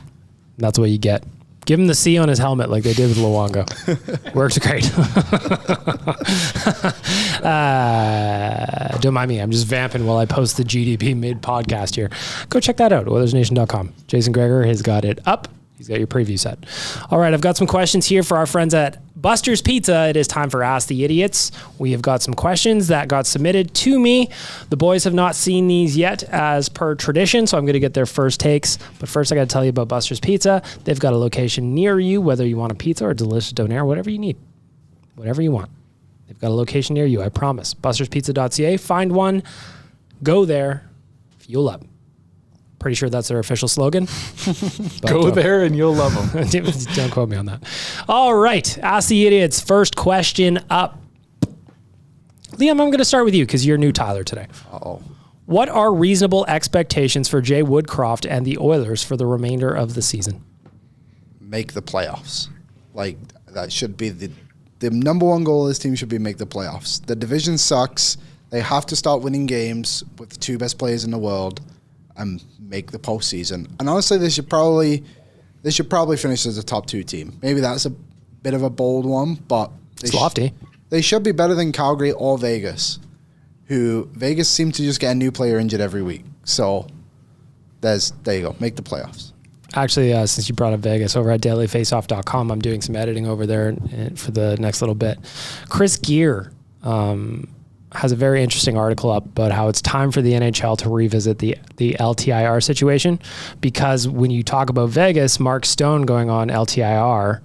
That's what you get. Give him the C on his helmet like they did with Luongo. Works great. Don't mind me. I'm just vamping while I post the GDP mid-podcast here. Go check that out, Oilersnation.com. Jason Greger has got it up. He's got your preview set. All right, I've got some questions here for our friends at Buster's Pizza. It is time for Ask the Idiots. We have got some questions that got submitted to me. The boys have not seen these yet as per tradition, so I'm going to get their first takes. But first, I got to tell you about Buster's Pizza. They've got a location near you, whether you want a pizza or a delicious donair, whatever you need. Whatever you want. They've got a location near you, I promise. Buster'sPizza.ca. Find one. Go there. Fuel up. Pretty sure that's their official slogan. Go there and you'll love them. Don't quote me on that. All right. Ask the Idiots. First question up. Liam, I'm going to start with you because you're new Tyler today. Uh-oh. What are reasonable expectations for Jay Woodcroft and the Oilers for the remainder of the season? Make the playoffs. Like, that should be the number one goal of this team should be make the playoffs. The division sucks. They have to start winning games with the two best players in the world and make the postseason. And honestly, they should probably finish as a top two team. Maybe that's a bit of a bold one, but It's lofty. They should be better than Calgary or Vegas, who Vegas seem to just get a new player injured every week. So there you go. Make the playoffs. Actually, since you brought up Vegas, over at dailyfaceoff.com, I'm doing some editing over there for the next little bit. Chris Gear has a very interesting article up about how it's time for the NHL to revisit the LTIR situation, because when you talk about Vegas, Mark Stone going on LTIR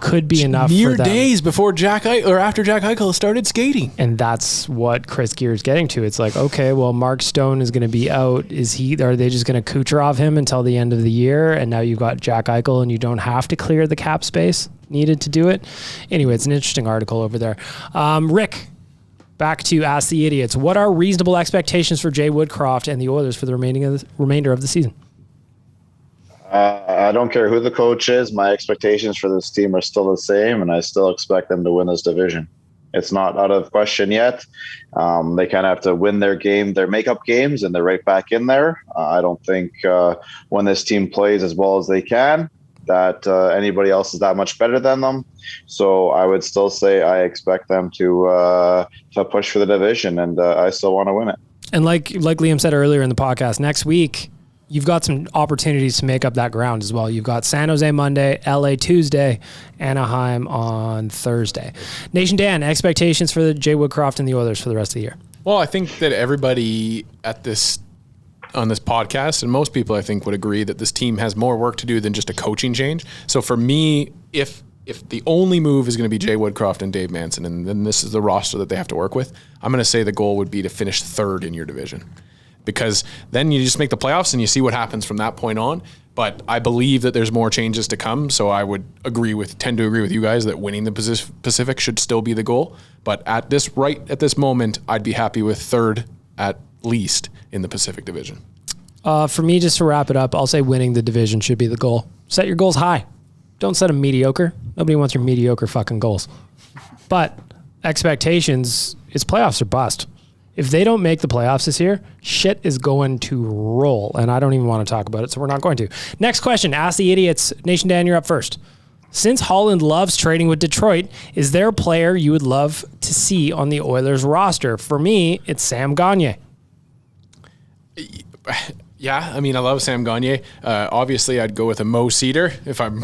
could be enough Mere for them. days before after Jack Eichel started skating. And that's what Chris Gear is getting to. It's like, okay, well, Mark Stone is going to be out. Are they just going to Kucherov him until the end of the year? And now you've got Jack Eichel and you don't have to clear the cap space needed to do it. Anyway, it's an interesting article over there. Rick, back to Ask the Idiots. What are reasonable expectations for Jay Woodcroft and the Oilers for the remainder of the season? I don't care who the coach is. My expectations for this team are still the same, and I still expect them to win this division. It's not out of question yet. They kind of have to win their makeup games, and they're right back in there. I don't think when this team plays as well as they can, that anybody else is that much better than them. So I would still say I expect them to push for the division, and I still want to win it. And like Liam said earlier in the podcast, next week you've got some opportunities to make up that ground as well. You've got San Jose Monday, LA Tuesday, Anaheim on Thursday. Nation Dan, expectations for the Jay Woodcroft and the Oilers for the rest of the year? Well, I think that everybody on this podcast, and most people I think would agree that this team has more work to do than just a coaching change. So for me, if the only move is going to be Jay Woodcroft and Dave Manson, and then this is the roster that they have to work with, I'm going to say the goal would be to finish third in your division, because then you just make the playoffs and you see what happens from that point on. But I believe that there's more changes to come, so I would tend to agree with you guys that winning the Pacific should still be the goal. But at this moment, I'd be happy with third at least in the Pacific Division. For me, just to wrap it up, I'll say winning the division should be the goal. Set your goals high. Don't set them mediocre. Nobody wants your mediocre fucking goals. But expectations, it's playoffs or bust. If they don't make the playoffs this year, shit is going to roll. And I don't even want to talk about it, so we're not going to. Next question. Ask the idiots. Nation Dan, you're up first. Since Holland loves trading with Detroit, is there a player you would love to see on the Oilers roster? For me, it's Sam Gagner. Yeah, I mean, I love Sam Gagner. Obviously, I'd go with a Mo Cedar if I'm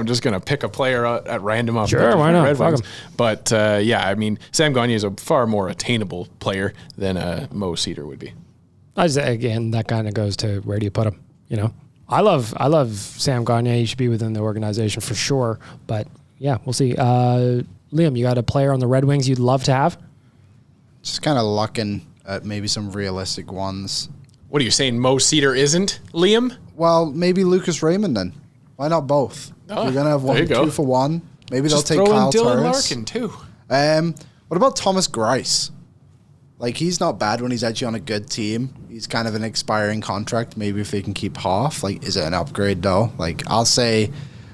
just going to pick a player at random off the why not? Red Wings. But yeah, I mean, Sam Gagner is a far more attainable player than Mo Cedar would be. Again, that kind of goes to where do you put him? You know, I love Sam Gagner. He should be within the organization for sure. But yeah, we'll see. Liam, you got a player on the Red Wings you'd love to have? Just kind of looking at maybe some realistic ones. What are you saying? Mo Cedar isn't, Liam? Well, maybe Lucas Raymond then. Why not both? Oh, you're gonna have one, 2 for one. Maybe just they'll take Kyle Dylan Turris. Larkin too. What about Thomas Greiss? Like, he's not bad when he's actually on a good team. He's kind of an expiring contract. Maybe if they can keep half, like, is it an upgrade though? Like, I'll say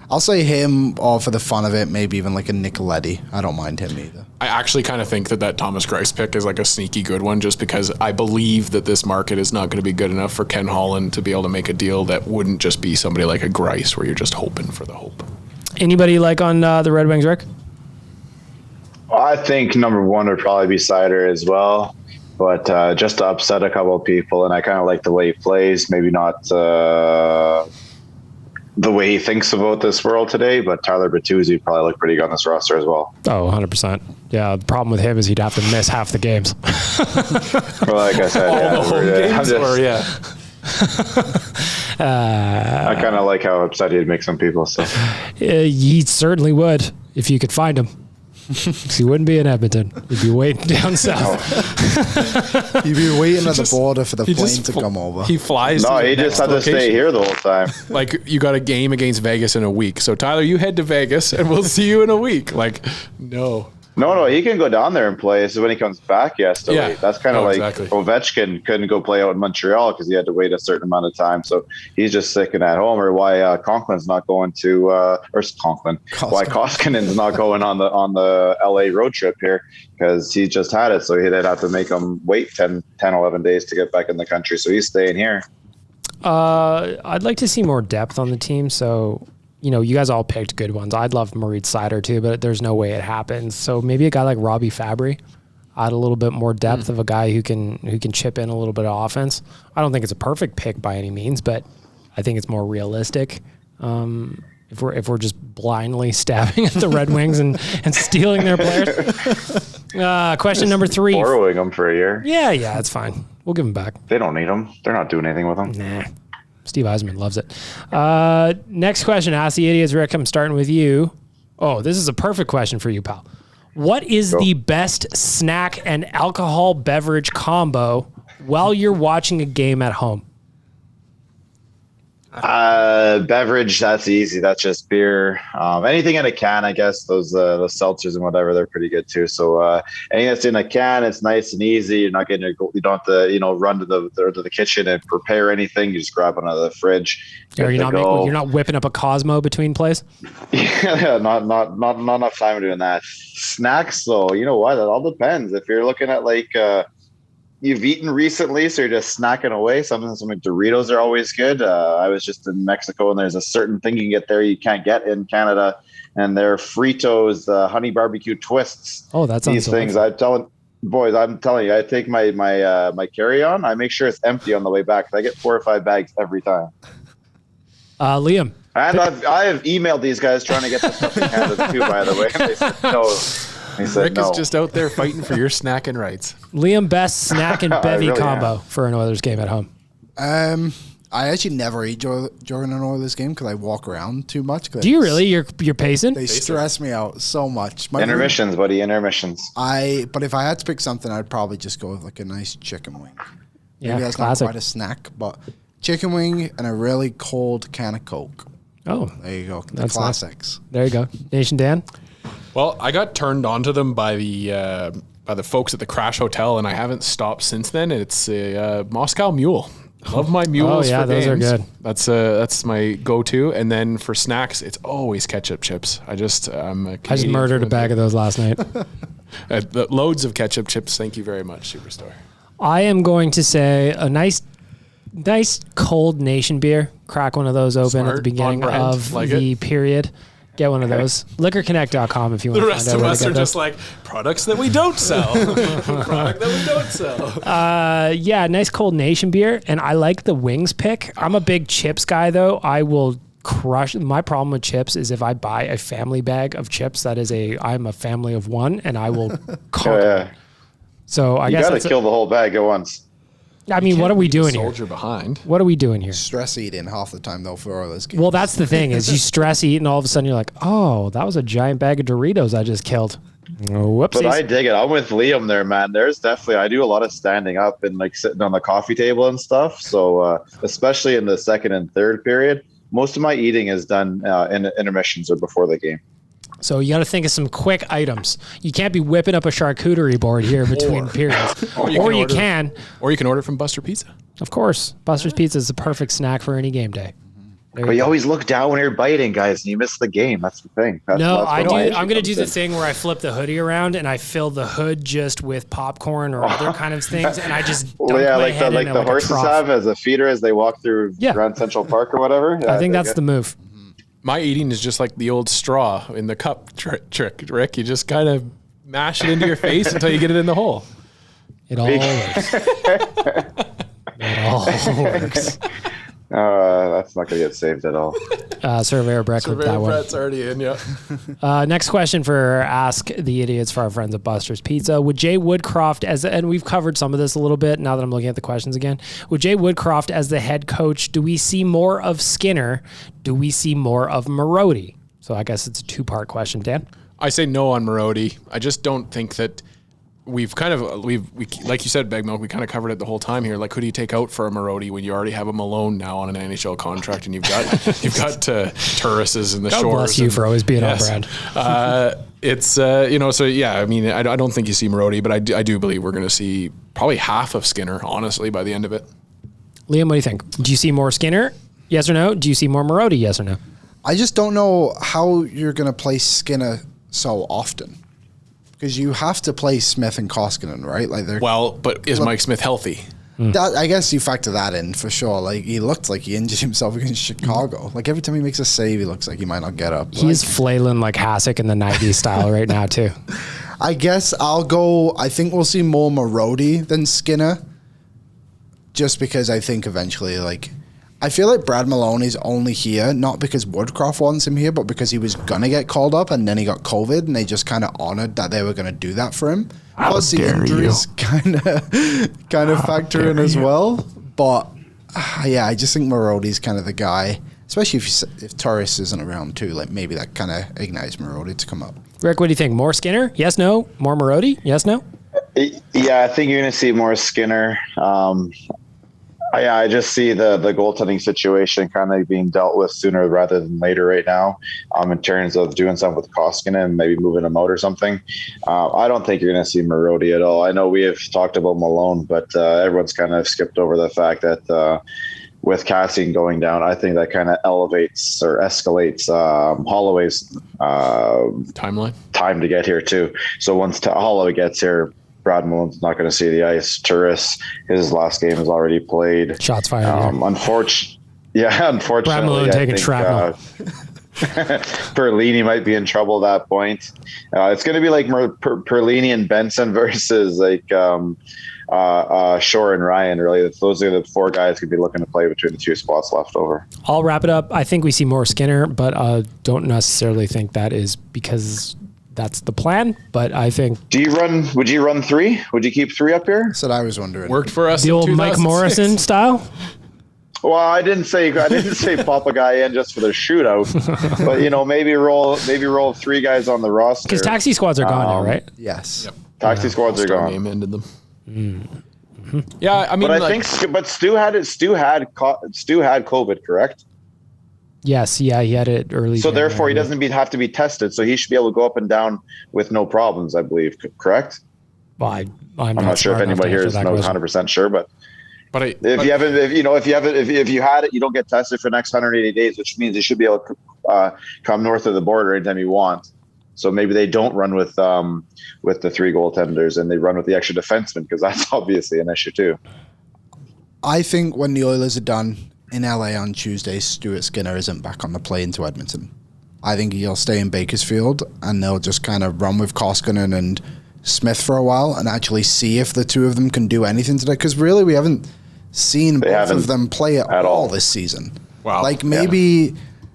him, or for the fun of it, maybe even like a Nicoletti. I don't mind him either. I actually kind of think that Thomas Greiss pick is like a sneaky good one, just because I believe that this market is not going to be good enough for Ken Holland to be able to make a deal that wouldn't just be somebody like a Greiss where you're just hoping for the hope. Anybody like on the Red Wings, Rick? I think number one would probably be Seider as well, but just to upset a couple of people, and I kind of like the way he plays. Maybe not the way he thinks about this world today, but Tyler Bertuzzi probably look pretty good on this roster as well. Oh, 100%. Yeah, the problem with him is he'd have to miss half the games. Well, like I said, all the home games, I kind of like how upset he'd make some people. So he certainly would if you could find him. He wouldn't be in Edmonton. He'd be waiting down south. He'd be waiting at the border for the plane to come over. He flies. No, he just had to stay here the whole time. Like, you got a game against Vegas in a week. So, Tyler, you head to Vegas and we'll see you in a week. Like, no. No, he can go down there and play. So when he comes back, he has to wait. That's kind of like exactly. Ovechkin couldn't go play out in Montreal because he had to wait a certain amount of time. So he's just sticking at home. Or why Conklin's not going to, why Koskinen's not going on the LA road trip here, because he just had it. So they'd have to make him wait 10, 11 days to get back in the country. So he's staying here. I'd like to see more depth on the team. So, you know, you guys all picked good ones. I'd love Moritz Seider too, but there's no way it happens. So maybe a guy like Robbie Fabry, add a little bit more depth of a guy who can chip in a little bit of offense. I don't think it's a perfect pick by any means, but I think it's more realistic. If we're just blindly stabbing at the Red Wings and stealing their players. Question number 3. Borrowing them for a year. Yeah, it's fine. We'll give them back. They don't need them. They're not doing anything with them. Nah. Steve Eisman loves it. Next question. Ask the idiots, Rick. I'm starting with you. Oh, this is a perfect question for you, pal. What is the best snack and alcohol beverage combo while you're watching a game at home? Beverage, that's easy. That's just beer. Anything in a can, I guess. Those the seltzers and whatever, they're pretty good too. So anything that's in a can, it's nice and easy. You're not getting you don't have to run to the kitchen and prepare anything. You just grab one out of the fridge. You're not whipping up a Cosmo between plays. Yeah, not enough time doing that. Snacks, though, you know what? It all depends. If you're looking at like you've eaten recently, so you're just snacking away. Some Doritos are always good. I was just in Mexico, and there's a certain thing you can get there you can't get in Canada, and they're Fritos honey barbecue twists. Oh, that sounds these things. I'm telling you, I take my carry-on. I make sure it's empty on the way back. I get 4 or 5 bags every time. Liam. And I have emailed these guys trying to get this stuff in Canada too, by the way. And they said no. Rick is just out there fighting for your snacking rights. Liam, best snack and bevy really combo for an Oilers game at home. I actually never eat during an Oilers game because I walk around too much. Do you really? You're pacing? They stress me out so much. Intermissions, buddy. Intermissions. But if I had to pick something, I'd probably just go with like a nice chicken wing. Yeah, Maybe that's classic. not quite a snack, but chicken wing and a really cold can of Coke. Oh, There you go. The That's classics. there you go. Nation Dan? Well, I got turned on to them by the folks at the Crash Hotel, and I haven't stopped since then. It's a Moscow Mule. Love my mules. Oh, yeah, for those are games. good. That's my go-to. And then for snacks, it's always ketchup chips. I just murdered a bag of those last night. Loads of ketchup chips. Thank you very much, Superstore. I am going to say a nice cold Nation beer. Crack one of those open at the Smart, beginning on brand. of Like the it. period. Get one of those. LiquorConnect.com if you want The to rest find out of where us to are get just those. like products that we don't sell. Product that we don't sell. Yeah, nice cold Nation beer. And I like the wings pick. I'm a big chips guy, though. I will crush. My problem with chips is if I buy a family bag of chips, I'm a family of one, and I will conquer. Yeah. So I You guess got to kill the whole bag at once. I mean, what are we doing here? Soldier behind. What are we doing here? Stress eating half the time, though, for Oilers games. Well, that's the thing is you stress eat and all of a sudden you're like, oh, that was a giant bag of Doritos I just killed. Whoopsies. But I dig it. I'm with Liam there, man. There's definitely, I do a lot of standing up and like sitting on the coffee table and stuff. So especially in the second and third period, most of my eating is done in intermissions or before the game. So you got to think of some quick items. You can't be whipping up a charcuterie board here between periods. Or you can. Or you can order from Buster Pizza. Of course. Buster's Pizza is the perfect snack for any game day. There But you go. always look down when you're biting, guys, and you miss the game. That's the thing. No, I'm going to actually do the comes in. thing where I flip the hoodie around and I fill the hood just with popcorn or other kind of things, and I just dunk Well, yeah, my like head in the a horses trough. have as a feeder as they walk through Yeah. Grand Central Park or whatever. Yeah, I think that's the move. My eating is just like the old straw in the cup trick, Rick. You just kind of mash it into your face until you get it in the hole. It all works. It all works. That's not going to get saved at all. Surveyor Breck with that one. Brett's already in, yeah. Next question for Ask the Idiots for our friends at Buster's Pizza. Would Jay Woodcroft, and we've covered some of this a little bit now that I'm looking at the questions again. Would Jay Woodcroft as the head coach, do we see more of Skinner? Do we see more of Marody? So I guess it's a two-part question, Dan. I say no on Marody. I just don't think that we've like you said, Bag Milk, we kind of covered it the whole time here. Like, who do you take out for a Marody when you already have a Malone now on an NHL contract and you've got Turrises and the God Shores. bless you for always being on brand. So yeah, I mean, I don't think you see Marody, but I do believe we're going to see probably half of Skinner, honestly, by the end of it. Liam, what do you think? Do you see more Skinner? Yes or no? Do you see more Marody? Yes or no? I just don't know how you're going to play Skinner so often. Because you have to play Smith and Koskinen, right? Like they're But is Mike Smith healthy? That, I guess you factor that in for sure. Like he looked like he injured himself against Chicago. Like every time he makes a save, he looks like he might not get up. He's flailing like Hassick in the 90s style right now too. I guess I'll go. I think we'll see more Marody than Skinner. Just because I think eventually, I feel like Brad Malone is only here not because Woodcroft wants him here, but because he was gonna get called up and then he got COVID, and they just kind of honored that they were gonna do that for him. Plus the injuries kind of factor in as well. But yeah, I just think Marody's kind of the guy, especially if Torres isn't around too. Like maybe that kind of ignites Marody to come up. Rick, what do you think? More Skinner? Yes, no? More Marody? Yes, no? Yeah, I think you're going to see more Skinner. I just see the goaltending situation kind of being dealt with sooner rather than later right now, in terms of doing something with Koskinen and maybe moving him out or something. I don't think you're going to see Marody at all. I know we have talked about Malone, but everyone's kind of skipped over the fact that with Kassian going down, I think that kind of elevates or escalates Holloway's Timeline. time to get here too. So once Holloway gets here, Brad Malone's not going to see the ice. Turris, his last game is already played. Shots fired. Unfortunately, Brad Malone taking shrapnel. Perlini might be in trouble at that point. It's going to be like Perlini and Benson versus like Shore and Ryan. Really, those are the 4 guys could be looking to play between the 2 spots left over. I'll wrap it up. I think we see more Skinner, but don't necessarily think that is because that's the plan. But I think. Would you run 3? Would you keep 3 up here? That's what I was wondering. Worked for us. The old Mike Morrison style. Well, I didn't say pop a guy in just for the shootout, but maybe roll 3 guys on the roster because taxi squads are gone now, right? Yes. Yep. Taxi squads are gone. Game ended them. Mm-hmm. Yeah, I mean, but Stu had COVID, correct? Yes, yeah, he had it early. So therefore, he doesn't have to be tested, so he should be able to go up and down with no problems, I believe. Correct? Well, I'm not sure if anybody here knows 100% sure, but if you had it, you don't get tested for the next 180 days, which means you should be able to come north of the border anytime you want. So maybe they don't run with the 3 goaltenders and they run with the extra defenseman because that's obviously an issue too. I think when the Oilers are done in LA on Tuesday, Stuart Skinner isn't back on the plane to Edmonton. I think he'll stay in Bakersfield and they'll just kind of run with Koskinen and Smith for a while and actually see if the 2 of them can do anything today. Because really, we haven't seen both of them play at all this season. Wow. Like maybe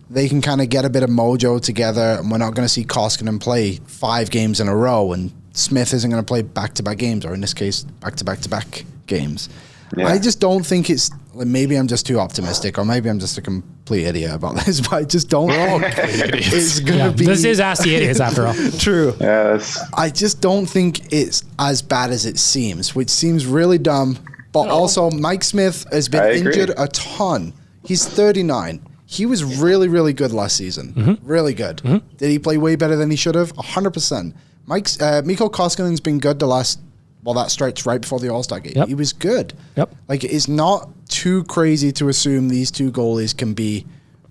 they can kind of get a bit of mojo together and we're not going to see Koskinen play 5 games in a row and Smith isn't going to play back-to-back games, or in this case, back-to-back-to-back games. Yeah. I just don't think it's, maybe I'm just too optimistic or maybe I'm just a complete idiot about this, but I just don't think it's going to be. This is Ask the Idiots after all. True. Yes. I just don't think it's as bad as it seems, which seems really dumb. But also, Mike Smith has been injured a ton. He's 39. He was really, really good last season. Mm-hmm. Really good. Mm-hmm. Did he play way better than he should have? 100%. Mikko Koskinen's been good that stretch right before the All-Star game. Yep. He was good. Yep. Like, it's not too crazy to assume these 2 goalies can be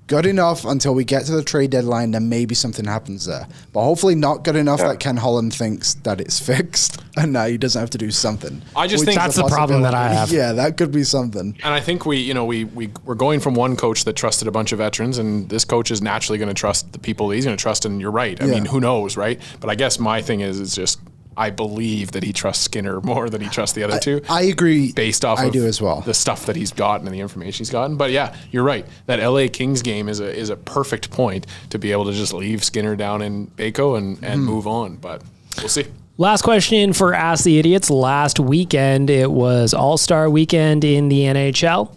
good enough until we get to the trade deadline, then maybe something happens there. But hopefully not good enough that Ken Holland thinks that it's fixed and now he doesn't have to do something. I just think that's the problem that I have. Yeah, that could be something. And I think we're going from one coach that trusted a bunch of veterans, and this coach is naturally going to trust the people he's going to trust, and you're right. I mean, who knows, right? But I guess my thing is just I believe that he trusts Skinner more than he trusts the other 2. I agree. Based off I do as well. The stuff that he's gotten and the information he's gotten. But yeah, you're right. That LA Kings game is a perfect point to be able to just leave Skinner down in Baco and move on. But we'll see. Last question for Ask the Idiots. Last weekend, it was All-Star Weekend in the NHL.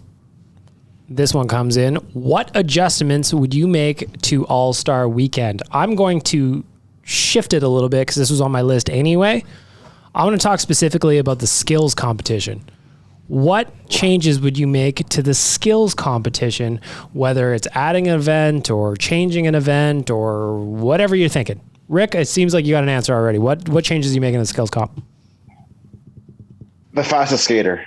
This one comes in. What adjustments would you make to All-Star Weekend? I'm going to shift it a little bit because this was on my list anyway. I want to talk specifically about the skills competition. What changes would you make to the skills competition, whether it's adding an event or changing an event or whatever you're thinking? Rick, it seems like you got an answer already. What changes are you making in the skills comp? The fastest skater.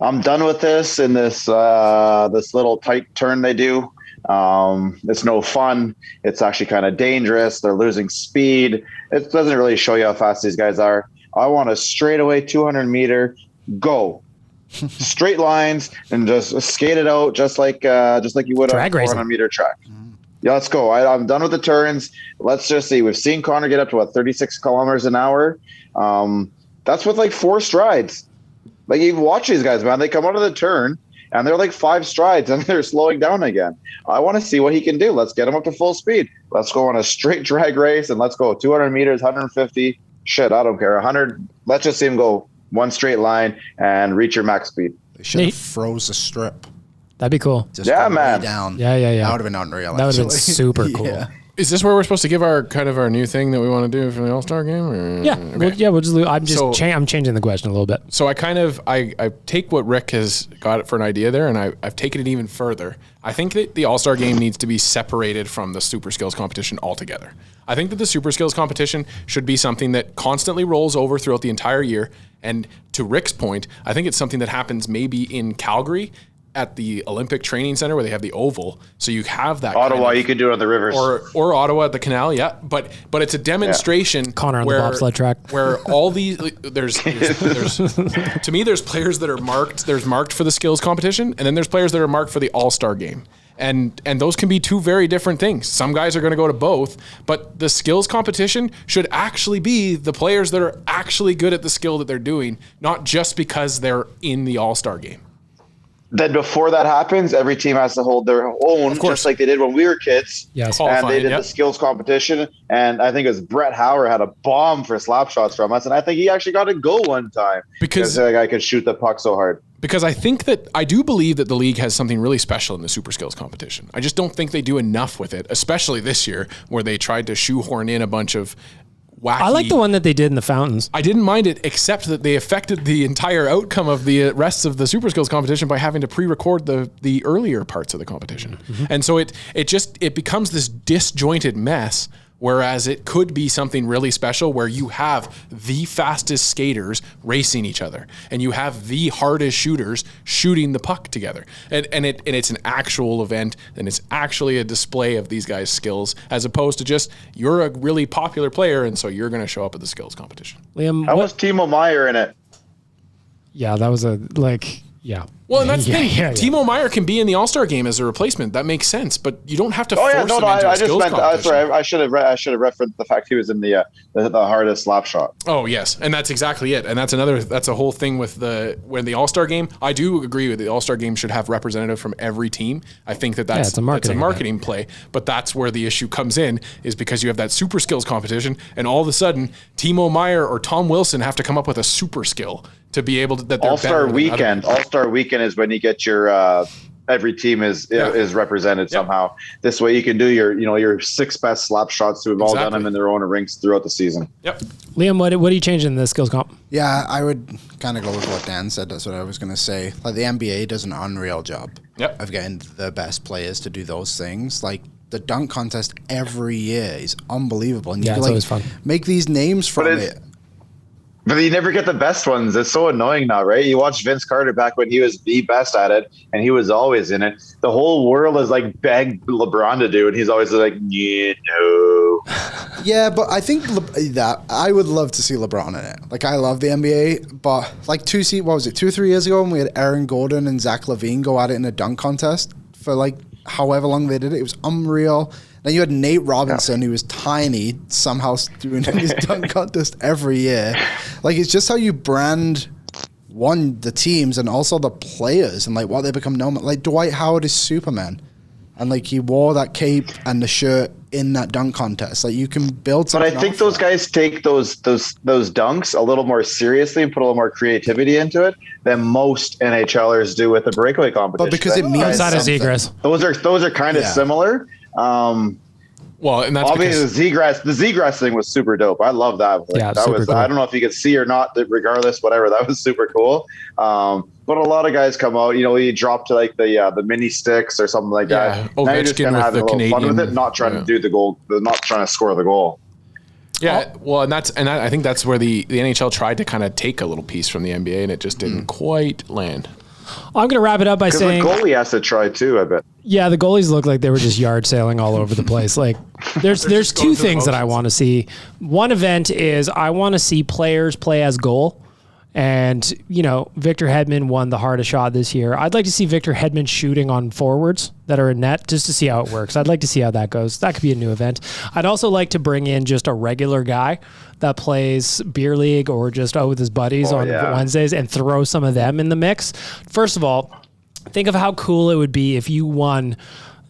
I'm done with this in this little tight turn they do. It's no fun. It's actually kind of dangerous. They're losing speed. It doesn't really show you how fast these guys are. I want a straightaway 200-meter go, straight lines, and just skate it out just like you would on a 400-meter track. Yeah, let's go. I'm done with the turns. Let's just see. We've seen Connor get up to 36 kilometers an hour. That's with like 4 strides. Like, you watch these guys, man. They come out of the turn and they're like 5 strides and they're slowing down again. I want to see what he can do. Let's get him up to full speed. Let's go on a straight drag race and let's go 200 meters, 150. Shit, I don't care. 100. Let's just see him go one straight line and reach your max speed. They should have froze the strip. That'd be cool. Just man. Down. Yeah. That would have been unreal. That would have been super cool. Yeah. Is this where we're supposed to give our new thing that we want to do for the All-Star game? Or? Yeah. Okay. We'll just I'm changing the question a little bit. So I take what Rick has got for an idea there, and I've taken it even further. I think that the All-Star game needs to be separated from the Super Skills competition altogether. I think that the Super Skills competition should be something that constantly rolls over throughout the entire year. And to Rick's point, I think it's something that happens maybe in Calgary at the Olympic Training Center where they have the oval. So you have that. Ottawa, you could do it on the rivers. Or Ottawa at the canal, yeah. But it's a demonstration. Connor on the bobsled track. Where all these, there's to me, there's players that are marked. There's marked for the skills competition, and then there's players that are marked for the All-Star game. And those can be two very different things. Some guys are going to go to both, but the skills competition should actually be the players that are actually good at the skill that they're doing, not just because they're in the All-Star game. Then before that happens, every team has to hold their own, just like they did when we were kids. Yes. And they did the skills competition. And I think it was Brett Howard had a bomb for slap shots from us. And I think he actually got a goal one time because the guy could shoot the puck so hard. Because I do believe that the league has something really special in the super skills competition. I just don't think they do enough with it, especially this year where they tried to shoehorn in a bunch of wacky. I like the one that they did in the fountains. I didn't mind it, except that they affected the entire outcome of the rest of the super skills competition by having to pre-record the earlier parts of the competition. Mm-hmm. And so it becomes this disjointed mess. Whereas it could be something really special where you have the fastest skaters racing each other and you have the hardest shooters shooting the puck together. And it's an actual event and it's actually a display of these guys' skills as opposed to just you're a really popular player and so you're going to show up at the skills competition. Liam, how was Timo Meier in it? Yeah, that was yeah. Well, and that's the thing. Timo Meier can be in the All-Star game as a replacement. That makes sense, but you don't have to force him into a skills competition. Sorry, I should have referenced the fact he was in the hardest slap shot. Oh yes, and that's exactly it. And that's a whole thing with the All-Star game. I do agree with the All-Star game should have representative from every team. I think that's a marketing play. But that's where the issue comes in is because you have that super skills competition, and all of a sudden Timo Meier or Tom Wilson have to come up with a super skill to be able to that they're All-Star weekend. All-Star weekend is when you get your every team is represented somehow. This way you can do your 6 best slap shots who have all done them in their own rinks throughout the season. Yep. Liam, what are you changing in the skills comp? Yeah, I would kind of go with what Dan said. That's what I was going to say. Like the NBA does an unreal job of getting the best players to do those things. Like the dunk contest every year is unbelievable. And you can, it's always fun. Make these names from it. But you never get the best ones. It's so annoying now, right? You watch Vince Carter back when he was the best at it, and he was always in it. The whole world is like begged LeBron to do it. He's always like, no. Yeah, but I think that I would love to see LeBron in it. Like I love the NBA, but like 2 or 3 years ago when we had Aaron Gordon and Zach LaVine go at it in a dunk contest for like however long they did it, it was unreal. Then you had Nate Robinson, who was tiny, somehow doing his dunk contest every year. Like, it's just how you brand, the teams and also the players and, like, what they become known. Like, Dwight Howard is Superman. And, like, he wore that cape and the shirt in that dunk contest. Like, you can build something. But I think those guys take those dunks a little more seriously and put a little more creativity into it than most NHLers do with the breakaway competition. But because it means outside of Zegras. Those are kind of similar. Well, and that's obviously the Zegras thing was super dope. I love that. That was cool. I don't know if you could see or not, regardless, whatever. That was super cool. But a lot of guys come out, you drop to like the mini sticks or something like that. Now you're just kind of having a little fun with it, not trying to do the goal, not trying to score the goal. Yeah, well, I think that's where the NHL tried to kind of take a little piece from the NBA, and it just didn't quite land. I'm going to wrap it up by saying the goalie has to try too, I bet. Yeah, the goalies look like they were just yard sailing all over the place. Like there's 2 things that I want to see. One event is I want to see players play as goal. And, Victor Hedman won the hardest shot this year. I'd like to see Victor Hedman shooting on forwards that are in net just to see how it works. I'd like to see how that goes. That could be a new event. I'd also like to bring in just a regular guy that plays beer league or just with his buddies on Wednesdays and throw some of them in the mix. First of all, think of how cool it would be if you won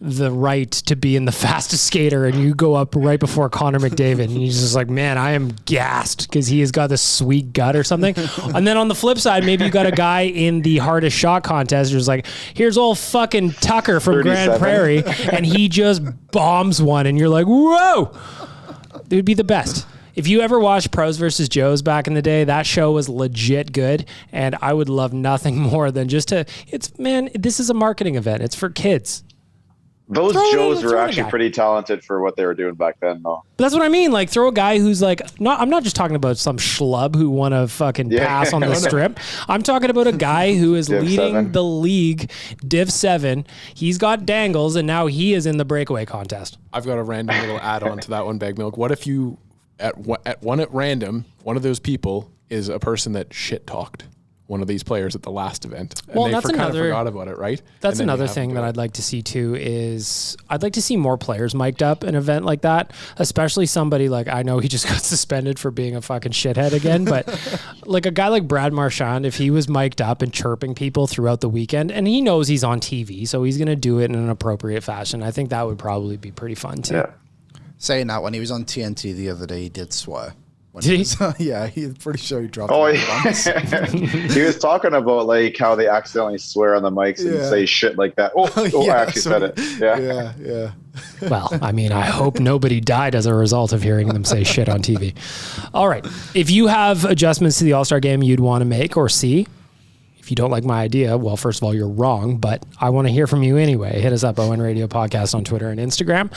the right to be in the fastest skater and you go up right before Connor McDavid and he's just like, man, I am gassed because he has got this sweet gut or something. And then on the flip side, maybe you got a guy in the hardest shot contest who's like, here's old fucking Tucker from 37. Grand Prairie and he just bombs one and you're like, whoa, it would be the best. If you ever watched Pros versus Joes back in the day, that show was legit good, and I would love nothing more than just this is a marketing event. It's for kids. Those Joes were actually pretty talented for what they were doing back then, though. But that's what I mean. Like, throw a guy who's like, I'm not just talking about some schlub who won a fucking pass on the strip. I'm talking about a guy who is leading the league, Div 7. He's got dangles, and now he is in the breakaway contest. I've got a random little add-on to that one, Bag Milk. What if you, at random, one of those people is a person that shit-talked one of these players at the last event. And they kind of forgot about it, right? That's another thing that I'd like to see too is I'd like to see more players mic'd up an event like that, especially somebody like, I know he just got suspended for being a fucking shithead again, but like a guy like Brad Marchand, if he was mic'd up and chirping people throughout the weekend, and he knows he's on TV, so he's going to do it in an appropriate fashion, I think that would probably be pretty fun too. Yeah. Saying that, when he was on TNT the other day, he did swear. Did he? Yeah, he's pretty sure he dropped. Oh, yeah. He was talking about like how they accidentally swear on the mics and say shit like that. I actually said it. Yeah. Well, I mean, I hope nobody died as a result of hearing them say shit on TV. All right. If you have adjustments to the All-Star game you'd want to make or see, if you don't like my idea, well, first of all, you're wrong, but I want to hear from you anyway. Hit us up, ON Radio Podcast on Twitter and Instagram.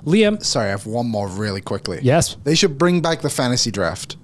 Liam. Sorry, I have one more really quickly. Yes. They should bring back the fantasy draft.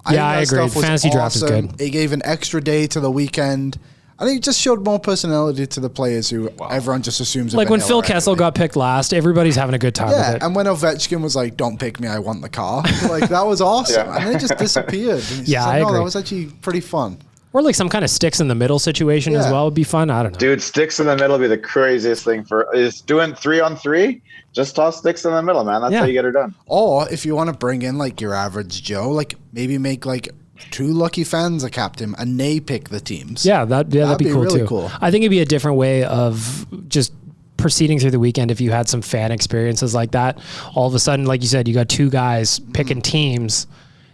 I agree. Fantasy draft is good. It gave an extra day to the weekend. I think it just showed more personality to the players who everyone just assumes are like when Phil anyway. Kessel got picked last, everybody's having a good time with it. And when Ovechkin was like, don't pick me, I want the car. Like, that was awesome. And then it just disappeared. I agree. That was actually pretty fun. Or like some kind of sticks in the middle situation as well would be fun. I don't know. Dude, sticks in the middle would be the craziest thing is doing 3-on-3. Just toss sticks in the middle, man. That's how you get her done. Or if you want to bring in like your average Joe, like maybe make like 2 lucky fans a captain and they pick the teams. Yeah, that'd be cool really too. Cool. I think it'd be a different way of just proceeding through the weekend if you had some fan experiences like that. All of a sudden, like you said, you got 2 guys picking teams.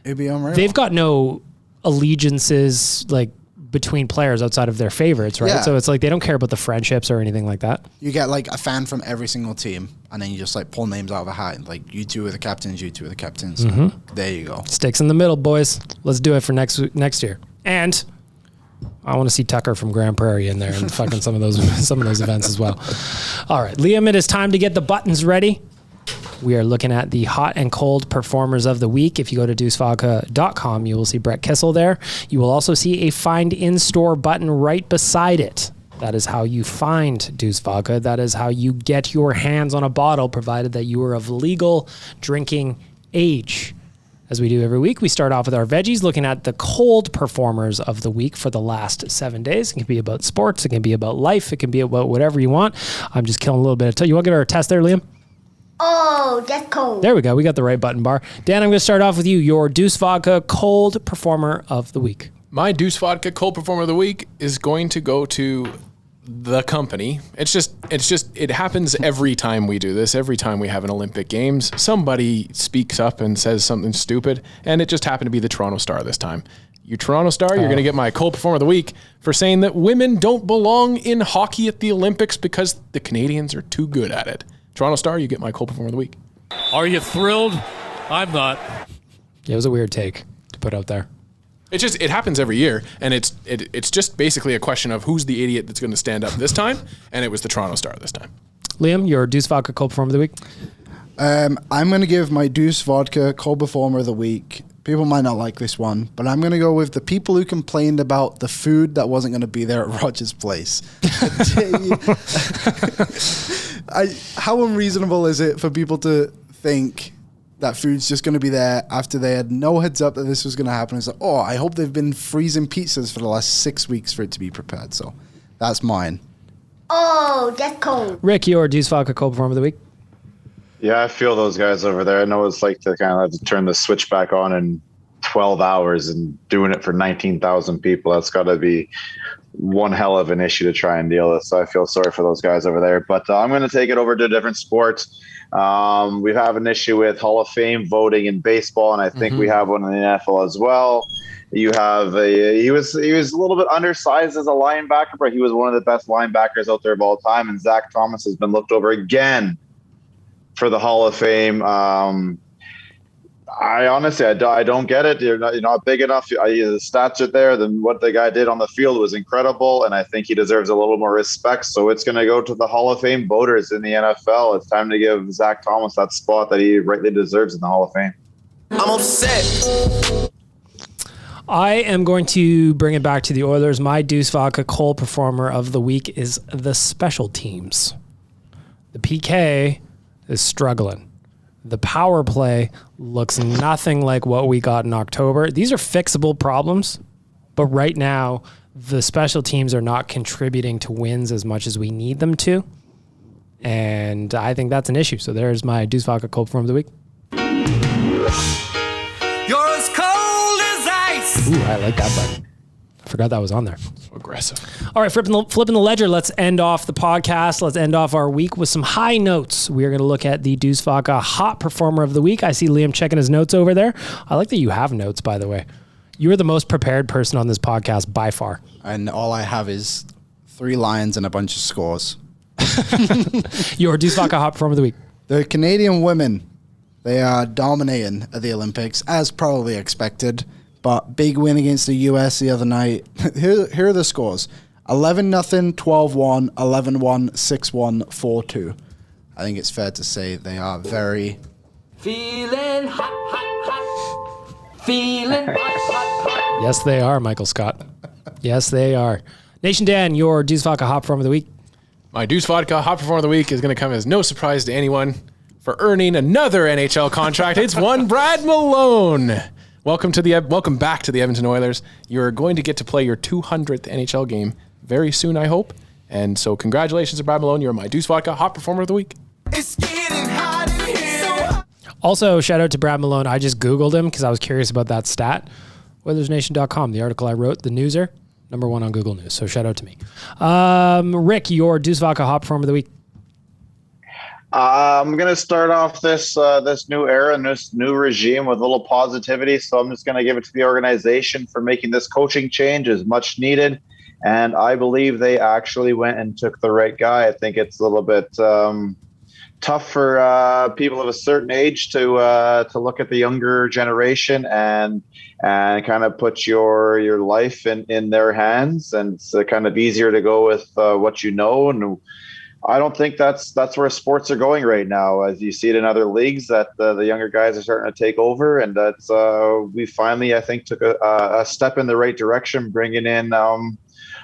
It'd be unreal. They've got no allegiances like between players outside of their favorites, right? Yeah. So it's like they don't care about the friendships or anything like that. You get like a fan from every single team, and then you just like pull names out of a hat. Like, you 2 are the captains, you 2 are the captains. Mm-hmm. There you go. Sticks in the middle, boys. Let's do it for next year. And I want to see Tucker from Grand Prairie in there and fucking some of those events as well. All right, Liam, it is time to get the buttons ready. We are looking at the hot and cold performers of the week. If you go to deucevodka.com, you will see Brett Kissel there. You will also see a find in-store button right beside it. That is how you find Deuce Vodka. That is how you get your hands on a bottle, provided that you are of legal drinking age. As we do every week, we start off with our veggies, looking at the cold performers of the week for the last 7 days. It can be about sports. It can be about life. It can be about whatever you want. I'm just killing a little bit of time. You want to give her a test there, Liam? Oh, that's cold. There we go. We got the right button bar. Dan, I'm going to start off with you. Your Deuce Vodka cold performer of the week. My Deuce Vodka cold performer of the week is going to go to the company. It happens every time we do this. Every time we have an Olympic Games, somebody speaks up and says something stupid, and it just happened to be the Toronto Star this time. You Toronto Star, you're going to get my cold performer of the week for saying that women don't belong in hockey at the Olympics because the Canadians are too good at it. Toronto Star, you get my cold performer of the week. Are you thrilled? I'm not. Yeah, it was a weird take to put out there. It happens every year, and it's just basically a question of who's the idiot that's going to stand up this time, and it was the Toronto Star this time. Liam, your Deuce Vodka cold performer of the week. I'm going to give my Deuce Vodka cold performer of the week. People might not like this one, but I'm going to go with the people who complained about the food that wasn't going to be there at Rogers Place. How unreasonable is it for people to think that food's just going to be there after they had no heads up that this was going to happen? It's like, I hope they've been freezing pizzas for the last 6 weeks for it to be prepared. So that's mine. Oh, that's cold. Rick, your Deuce Vodka cold performer of the week. Yeah, I feel those guys over there. I know it's like to kind of have to turn the switch back on in 12 hours and doing it for 19,000 people. That's got to be one hell of an issue to try and deal with. So I feel sorry for those guys over there. But I'm going to take it over to a different sport. We have an issue with Hall of Fame voting in baseball, and I think we have one in the NFL as well. You have he was a little bit undersized as a linebacker, but he was one of the best linebackers out there of all time. And Zack Thomas has been looked over again for the Hall of Fame. I honestly, I don't get it. You're not big enough. The stats are there. Then what the guy did on the field was incredible, and I think he deserves a little more respect. So it's going to go to the Hall of Fame voters in the NFL. It's time to give Zack Thomas that spot that he rightly deserves in the Hall of Fame. I'm upset. I am going to bring it back to the Oilers. My Deuce Vodka Cole performer of the week is the special teams. The PK is struggling. The power play looks nothing like what we got in October. These are fixable problems, but right now the special teams are not contributing to wins as much as we need them to. And I think that's an issue. So there's my Deuce Vodka Cold Performer of the Week. You're as cold as ice. Ooh, I like that button. I forgot that was on there. So aggressive. All right, flipping the ledger, let's end off the podcast. Let's end off our week with some high notes. We are going to look at the Deuce Vodka Hot Performer of the Week. I see Liam checking his notes over there. I like that you have notes, by the way. You are the most prepared person on this podcast by far. And all I have is 3 lines and a bunch of scores. Your Deuce Vodka Hot Performer of the Week. The Canadian women, they are dominating at the Olympics, as probably expected. But big win against the US the other night. Here are the scores. 11-0, 12-1, 11-1, 6-1, 4-2. I think it's fair to say they are very... Feeling hot, hot, hot. Feeling hot, hot, hot. Yes, they are, Michael Scott. Yes, they are. Nation Dan, your Deuce Vodka Hot Performer of the Week. My Deuce Vodka Hot Performer of the Week is going to come as no surprise to anyone for earning another NHL contract. It's one Brad Malone. Welcome back to the Edmonton Oilers. You're going to get to play your 200th NHL game very soon, I hope. And so congratulations to Brad Malone. You're my Deuce Vodka Hot Performer of the Week. It's getting hot in here. Also, shout out to Brad Malone. I just Googled him because I was curious about that stat. Oilersnation.com, the article I wrote, the newser, #1 on Google News. So shout out to me. Rick, your Deuce Vodka Hot Performer of the Week. I'm going to start off this new era and this new regime with a little positivity. So I'm just going to give it to the organization for making this coaching change as much needed. And I believe they actually went and took the right guy. I think it's a little bit tough for people of a certain age to look at the younger generation and kind of put your life in their hands. And it's kind of easier to go with what you know. And I don't think that's where sports are going right now, as you see it in other leagues, that the younger guys are starting to take over, and that's we finally, I think, took a step in the right direction, bringing in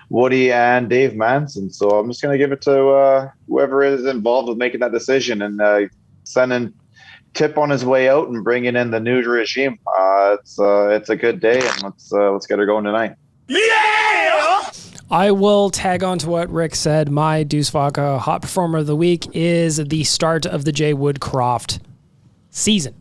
Woody and Dave Manson. So I'm just going to give it to whoever is involved with making that decision and sending Tip on his way out and bringing in the new regime. It's a good day, and let's get her going tonight. Yeah! I will tag on to what Rick said. My Deuce Vodka Hot Performer of the Week is the start of the Jay Woodcroft season.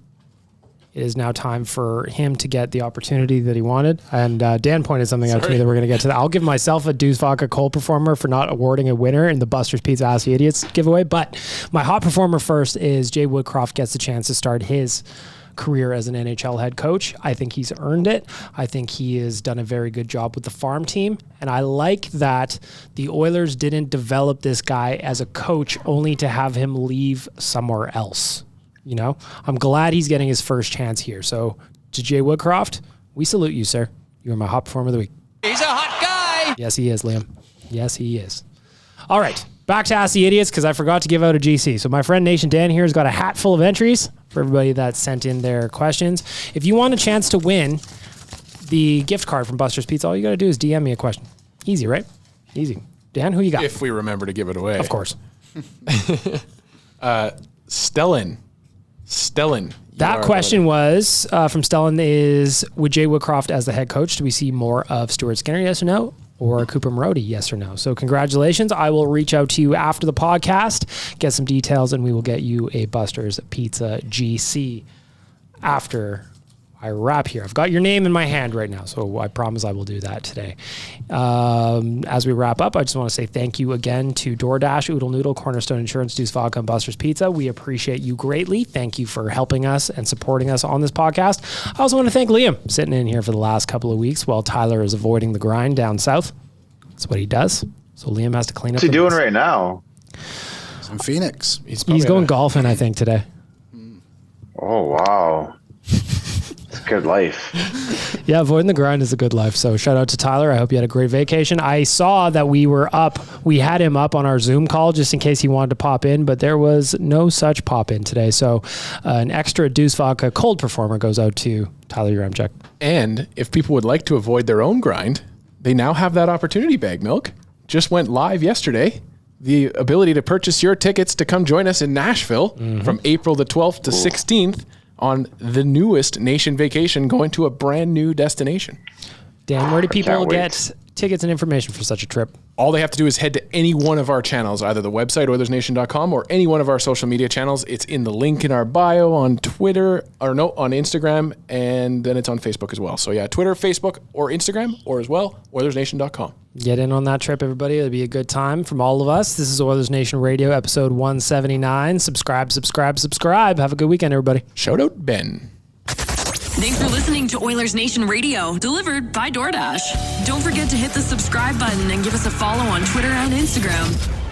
It is now time for him to get the opportunity that he wanted. And Dan pointed something out to me that we're going to get to that. I'll give myself a Deuce Vodka Cold Performer for not awarding a winner in the Buster's Pizza Ask the Idiots giveaway. But my Hot Performer first is Jay Woodcroft gets the chance to start his career as an NHL head coach. I think he's earned it. I think he has done a very good job with the farm team. And I like that the Oilers didn't develop this guy as a coach only to have him leave somewhere else. You know, I'm glad he's getting his first chance here. So to Jay Woodcroft, we salute you, sir. You are my Hot Performer of the Week. He's a hot guy. Yes, he is, Liam. Yes, he is. All right. Back to Ask the Idiots, because I forgot to give out a GC. So my friend Nation Dan here has got a hat full of entries for everybody that sent in their questions. If you want a chance to win the gift card from Buster's Pizza, all you got to do is DM me a question. Easy, right? Easy. Dan, who you got? If we remember to give it away. Of course. Stellan. That question was from Stellan is, would Jay Woodcroft as the head coach, do we see more of Stuart Skinner, yes or no? Or Cooper Marody, yes or no? So congratulations. I will reach out to you after the podcast, get some details, and we will get you a Buster's Pizza GC after I wrap here. I've got your name in my hand right now, so I promise I will do that today. As we wrap up, I just want to say thank you again to DoorDash, Oodle Noodle, Cornerstone Insurance, Deuce Vodka, and Buster's Pizza. We appreciate you greatly. Thank you for helping us and supporting us on this podcast. I also want to thank Liam, sitting in here for the last couple of weeks while Tyler is avoiding the grind down south. That's what he does. So Liam has to clean up. What's he doing right now? He's in Phoenix. He's going golfing, I think, today. Oh, wow. Good life. Yeah, avoiding the grind is a good life. So shout out to Tyler. I hope you had a great vacation. I saw that we had him up on our Zoom call just in case he wanted to pop in, but there was no such pop in today. So an extra Deuce Vodka cold performer goes out to Tyler Yaremchuk. And if people would like to avoid their own grind, they now have that opportunity. Bag Milk just went live yesterday. The ability to purchase your tickets to come join us in Nashville from April the 12th to 16th on the newest Nation vacation, going to a brand new destination. Dan, where do people get tickets and information for such a trip? All they have to do is head to any one of our channels, either the website, Oilersnation.com, or any one of our social media channels. It's in the link in our bio on Twitter, on Instagram, and then it's on Facebook as well. So yeah, Twitter, Facebook, or Instagram, or as well, Oilersnation.com. Get in on that trip, everybody. It'll be a good time from all of us. This is Oilers Nation Radio, episode 179. Subscribe. Have a good weekend, everybody. Shout out Ben. Thanks for listening to Oilers Nation Radio, delivered by DoorDash. Don't forget to hit the subscribe button and give us a follow on Twitter and Instagram.